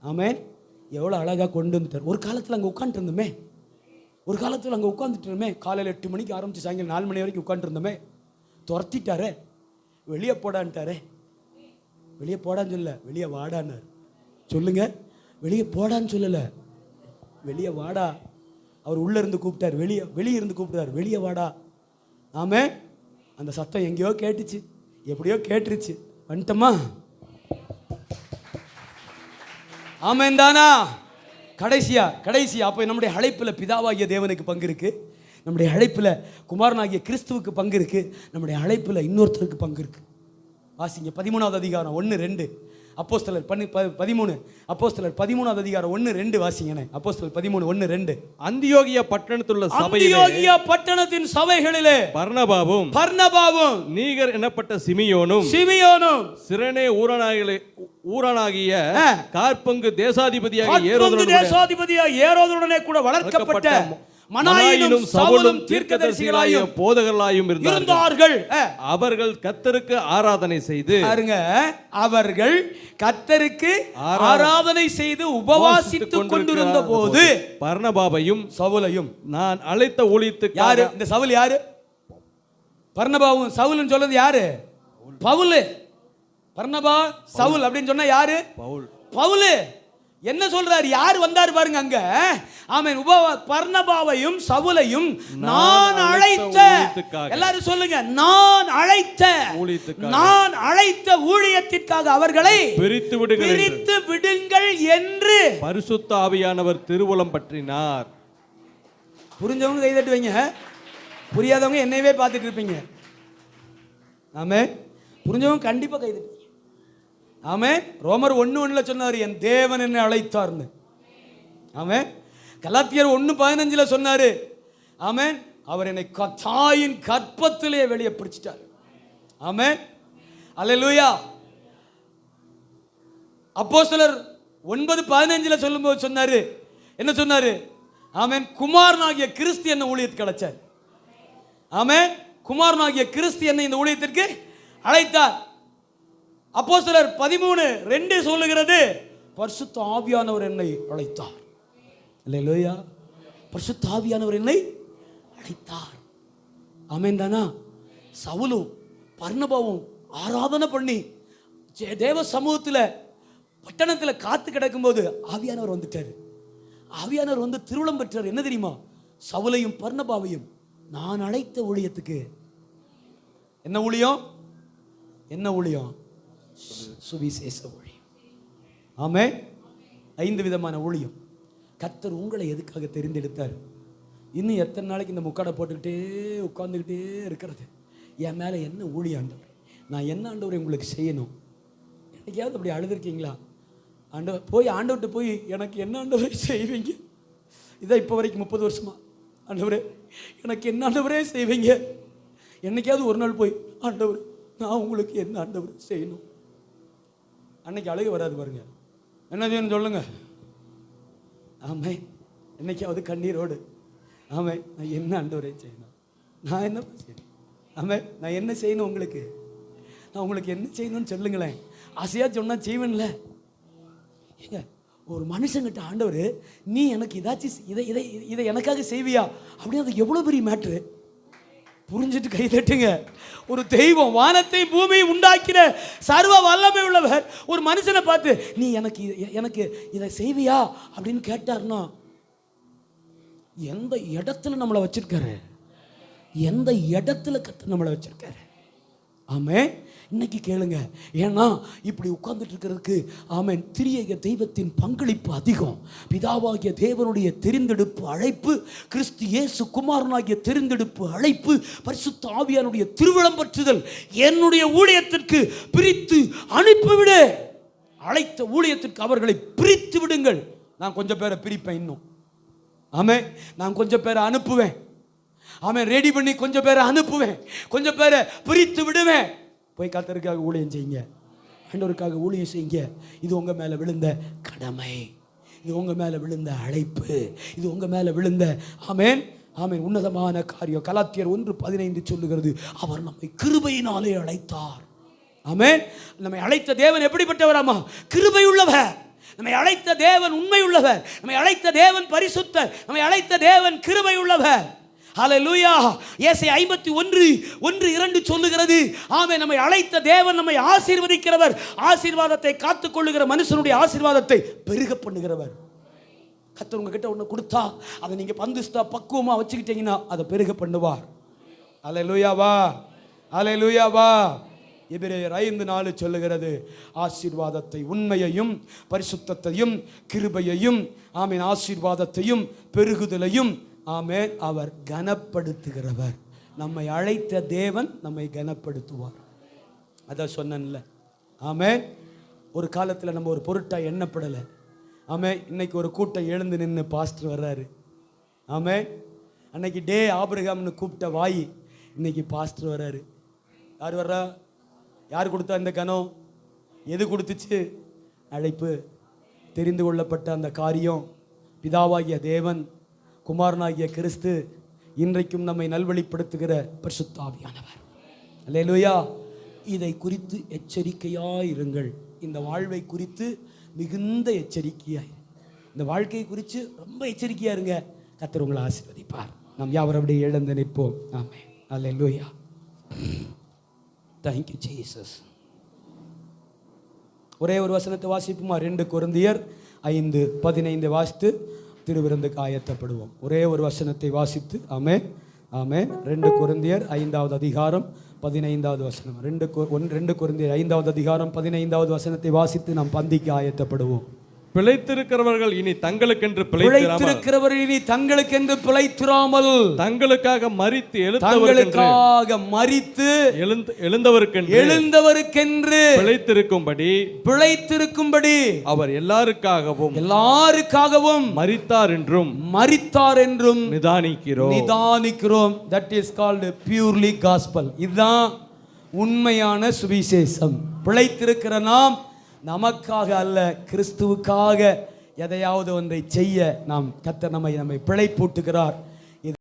[SPEAKER 1] ஆமென். எவ்வளோ அழகாக கொண்டு வந்துட்டார். ஒரு காலத்தில் அங்கே உட்காந்துருந்தோமே, காலையில் 8 மணிக்கு ஆரம்பித்து சாயங்காலம் 4 மணி வரைக்கும் உட்காந்துருந்தோமே. துரத்திட்டாரே, வெளியே போடான்ட்டாரே. வெளியே போடான்னு சொல்ல, வெளியே வாடான்னார். சொல்லுங்க, வெளியே போடான்னு சொல்லலை, வெளியே வாடா. அவர் உள்ளே இருந்து கூப்பிட்டார், வெளியே இருந்து கூப்பிட்டார், வெளியே வாடா. ஆமே. அந்த சத்தம் எங்கேயோ கேட்டுச்சு, எப்படியோ கேட்டுருச்சு, வந்துட்டோமா? ஆமேன் தானா? கடைசியா அப்போ நம்முடைய அழைப்பில் பிதாவாகிய தேவனுக்கு பங்கு இருக்கு, நம்முடைய அழைப்பில் குமாரனாகிய கிறிஸ்துவுக்கு பங்கு இருக்கு, நம்முடைய அழைப்பில் இன்னொருத்தருக்கு பங்கு இருக்கு. வாசிங்க 13வது அதிகாரம் 1-2. அப்போஸ்தலர் 13. அப்போஸ்தலர் 13வது அதிகாரம் 1-2 வாசிங்கனே. அப்போஸ்தலர் 13:1-2.
[SPEAKER 2] அந்தியோகியா பட்டணத்துள்ள சபையிலே,
[SPEAKER 1] அந்தியோகியா பட்டணத்தின் சபைகளிலே
[SPEAKER 2] பர்னபாவும் நீகர் எனப்பட்ட சிமியோனும் சிரேனே ஊரானாகிய காற்பங்கு தேசாதிபதியாக ஏரோதுடனே கூட வளர்க்கப்பட்ட மனாயினும் சவுலும் தீர்க்கதரிசிகளாயும் போதகர்களாயும் இருந்தார்கள். அவர்கள் கர்த்தருக்கு ஆராதனை செய்து
[SPEAKER 1] அவர்கள் கர்த்தருக்கு ஆராதனை செய்து உபவாசித்துக் கொண்டிருந்த போது
[SPEAKER 2] பர்னபாவையும் சவுலையும் நான் அழைத்த ஊழியத்துக்கு.
[SPEAKER 1] யாரு இந்த சவுல்? யாரு? பர்னபாவும் சவுல்னு சொல்றது யாரு? பவுல். பர்னபா சவுல் அப்படின்னு சொன்னா யாரு? பவுல். என்ன சொல்றாரு? யார் வந்தார் பாருங்க அங்க. ஆமென். பர்னபாவையும் சவுலையும் நான் அழைத்த, எல்லாரும் சொல்லுங்க, நான் அழைத்த ஊழியத்திற்காக அவர்களை பிரித்து விடுங்கள் என்று
[SPEAKER 2] பரிசுத்த ஆவியானவர் திருவுளம் பற்றினார்.
[SPEAKER 1] புரிஞ்சவங்க கை தட்டி வைங்க, புரியாதவங்க என்னையவே பார்த்துட்டு இருப்பீங்க. ஆமென். புரிஞ்சவங்க கண்டிப்பா கை தட்டி. ஆமென். ரோமர் 1:1 சொன்னார், என் தேவன் என்னை அழைத்தார்னு. ஆமென். கலாத்தியர் 1:15 சொன்னாரு, ஆமென், அவர் என்னை தாயின் கற்பத்திலே வெளியே பிடிச்சிட்டார். ஆமென். அல்லேலூயா. அப்போஸ்தலர் 9:15 சொல்லும்போது சொன்னாரு, என்ன சொன்னாரு? ஆமென், குமாரனாகிய கிறிஸ்து என்ன ஊழியத்துக்கு அழைச்சார். ஆமென். குமாரனாகிய கிறிஸ்து என்னை இந்த ஊழியத்திற்கு அழைத்தார். அப்போஸ்தலர் 13:2 சொல்லுகிறது, பரிசுத்த ஆவியானவர் என்னை அழைத்தார். அல்லேலூயா. பரிசுத்த ஆவியானவர் என்னை அழைத்தார். ஆமென் தானா? சவுலும் பர்னபாவும் ஆராதனை பண்ணி தேவ சமூகத்தில் பட்டணத்தில் காத்து கிடக்கும்போது ஆவியானவர் வந்துட்டார். ஆவியானவர் வந்து திருவுளம் பெற்றார். என்ன தெரியுமா? சவுலையும் பர்னபாவையும் நான் அழைத்த ஊழியத்துக்கு. என்ன ஊழியம்? என்ன ஊழியம்? சுவிசேஷ ஊழியம். ஆமென். 5 விதமான ஊழியம். கர்த்தர் உங்களை எதுக்காக தெரிந்தெடுத்தார்? இன்னும் எத்தனை நாளைக்கு இந்த முக்காடை போட்டுக்கிட்டே உட்கார்ந்துக்கிட்டே இருக்கிறது? என் மேலே என்ன ஊழியம் ஆண்டவர்? நான் என்ன ஆண்டவரை உங்களுக்கு செய்யணும்? என்னைக்காவது அப்படி அழுதுருக்கீங்களா? ஆண்டவர் போய் ஆண்டவர்கிட்ட போய் எனக்கு என்ன ஆண்டவரை செய்வீங்க? இதான் இப்போ வரைக்கும் 30 வருஷமா, ஆண்டவரே எனக்கு என்ன ஆண்டவரே செய்வீங்க? என்னைக்காவது ஒரு நாள் போய் ஆண்டவர் நான் உங்களுக்கு என்ன ஆண்டவர் செய்யணும்? அன்னைக்கு அழுக வராது பாருங்க. என்ன செய்யணும் சொல்லுங்க. ஆமே. என்னைக்காவது கண்ணீரோடு, ஆமே, நான் என்ன ஆண்டவரே செய்யணும்? நான் என்ன செய்யணும்? ஆமே, நான் என்ன செய்யணும் உங்களுக்கு? நான் உங்களுக்கு என்ன செய்யணும்னு சொல்லுங்களேன். ஆசையாக சொன்னால் செய்வேன்ல. ஏங்க, ஒரு மனுஷங்கிட்ட ஆண்டவர் நீ எனக்கு இதாச்சும் இதை எனக்காக செய்வியா அப்படின்னு, அது எவ்வளோ பெரிய மேட்ரு. புரிஞ்சுட்டு கை தட்டுங்க. ஒரு தெய்வம் வானத்தை பூமியை உண்டாக்கிற சர்வ வல்லமை உள்ளவர் ஒரு மனுஷனை பார்த்து நீ எனக்கு இதை செய்வியா அப்படின்னு கேட்டார்னா, எந்த இடத்துல நம்மளை வச்சிருக்காரு? எந்த இடத்துல கர்த்தர் நம்மளை வச்சிருக்காரு? ஆமென். இன்னைக்கு கேளுங்க. ஏன்னா இப்படி உட்கார்ந்துட்டு இருக்கிறதுக்கு, ஆமென், திரியேக தெய்வத்தின் பங்களிப்பு அதிகம். பிதாவாகிய தேவனுடைய தெரிந்தெடுப்பு அழைப்பு, கிறிஸ்து இயேசு குமாரனாகிய தெரிந்தெடுப்பு அழைப்பு, பரிசுத்த ஆவியானுடைய திருவிளம்பற்றுதல், என்னுடைய ஊழியத்திற்கு பிரித்து அனுப்பிவிடு. அழைத்த ஊழியத்திற்கு அவர்களை பிரித்து விடுங்கள். நான் கொஞ்சம் பேரை பிரிப்பேன் இன்னும். ஆமென். நான் கொஞ்சம் பேரை அனுப்புவேன். ஆமென். ரெடி பண்ணி கொஞ்சம் பேரை அனுப்புவேன். கொஞ்சம் பேரை பிரித்து விடுவேன். போய் கர்த்தருக்காக ஊழியம் செய்யுங்க. ஆண்டவருக்காக ஊழியம் செய்யுங்க. இது உங்க மேல விழுந்த கடமை. இது உங்க மேல விழுந்த அழைப்பு. இது உங்க மேல விழுந்த, ஆமென், ஆமென், உன்னதமான காரியம். கலாத்தியர் 1:15 சொல்லுகிறது, அவர் நம்மை கிருபையினாலே அழைத்தார். ஆமென். நம்மை அழைத்த தேவன் எப்படிப்பட்டவராமா? கிருபை உள்ளவர். நம்மை அழைத்த தேவன் உண்மை உள்ளவர். நம்மை அழைத்த தேவன் பரிசுத்தர். நம்மை அழைத்த தேவன் கிருபை உள்ளவர். ஹல்லேலூயா. ஏசாயா 51:1-2 சொல்லுகிறது, ஆமென், நம்மை அழைத்த தேவன் நம்மை ஆசீர்வதிக்கிறவர். ஆசீர்வாதத்தை காத்துக்கொள்ளுகிற மனுஷனுடைய ஆசீர்வாதத்தை பெருக பண்ணுகிறவர். கர்த்தர் உங்ககிட்ட ஒன்று கொடுத்தா அதை நீங்க பந்துஸ்தா பக்குவமா வச்சுக்கிட்டீங்கன்னா அதை பெருக பண்ணுவார். ஹல்லேலூயாவா. ஹல்லேலூயாவா. எபிரேயர் 5:4 சொல்லுகிறது, ஆசீர்வாதத்தை, உண்மையையும் பரிசுத்தத்தையும் கிருபையையும், ஆமென், ஆசீர்வாதத்தையும் பெருகுதலையும், ஆமென், அவர் கனப்படுத்துகிறவர். நம்மை அழைத்த தேவன் நம்மை கனப்படுத்துவார். அதான் சொன்னேன்ல. ஆமென். ஒரு காலத்தில் நம்ம ஒரு பொருட்டாக எண்ணப்படலை. ஆமென். இன்னைக்கு ஒரு கூட்டம் எழுந்து நின்று பாஸ்டர் வர்றாரு. ஆமென். அன்னைக்கு டே ஆபிரகாம்னு கூப்பிட்ட வாய் இன்னைக்கு பாஸ்டர் வர்றாரு. யார் வர்றா? யார் கொடுத்தா இந்த கனம்? எது கொடுத்துச்சு? அழைப்பு. தெரிந்து கொள்ளப்பட்ட அந்த காரியம் பிதாவாகிய தேவன், குமாரனாகிய கிறிஸ்து, இன்றைக்கும் நம்மை நல்வழிப்படுத்துகிற பரிசுத்த ஆவியானவர். அல்லேலூயா. இதை குறித்து எச்சரிக்கையாயிருங்கள். இந்த வாழ்வை குறித்து மிகுந்த எச்சரிக்கையாய், இந்த வாழ்க்கையை குறித்து ரொம்ப எச்சரிக்கையா இருங்க. கர்த்தர் உங்களை ஆசீர்வதிப்பார். நாம் யாவரும் அப்படியே எழுந்து நிற்போம். ஆமென். அல்லேலூயா. Thank you Jesus. ஒரே ஒரு வசனத்தை வாசிப்போமா? 2 கொரிந்தியர் 5:15 வாசித்து திருவிருந்துக்கு ஆயத்தப்படுவோம். ஒரே ஒரு வசனத்தை வாசித்து. ஆமென், ஆமென். 2 கொரிந்தியர் 5வது அதிகாரம் 15வது வசனம். 2 கொரிந்தியர் 5வது அதிகாரம் 15வது வசனத்தை வாசித்து நாம் பந்திக்கு ஆயத்தப்படுவோம்.
[SPEAKER 2] பிழைத்திருக்கிறவர்கள் இனி தங்களுக்கென்று
[SPEAKER 1] பிழைத்திருக்கிறவர்கள் இனி தங்களுக்கென்று பிழைத்திராமல்
[SPEAKER 2] தங்களுக்காக மரித்து
[SPEAKER 1] எழுந்தவருக்கென்று பிழைத்திருக்கும்படி
[SPEAKER 2] அவர்
[SPEAKER 1] எல்லாருக்காகவும்
[SPEAKER 2] மரித்தார் என்றும்
[SPEAKER 1] நிதானிக்கிறோம். That is called purely gospel. இதுதான் உண்மையான சுவிசேஷம். பிழைத்திருக்கிற நாம் நமக்காக அல்ல, கிறிஸ்துவுக்காக எதையாவது ஒன்றை செய்ய நாம் கர்த்தர் நம்மை பிழைப்பூட்டுகிறார்.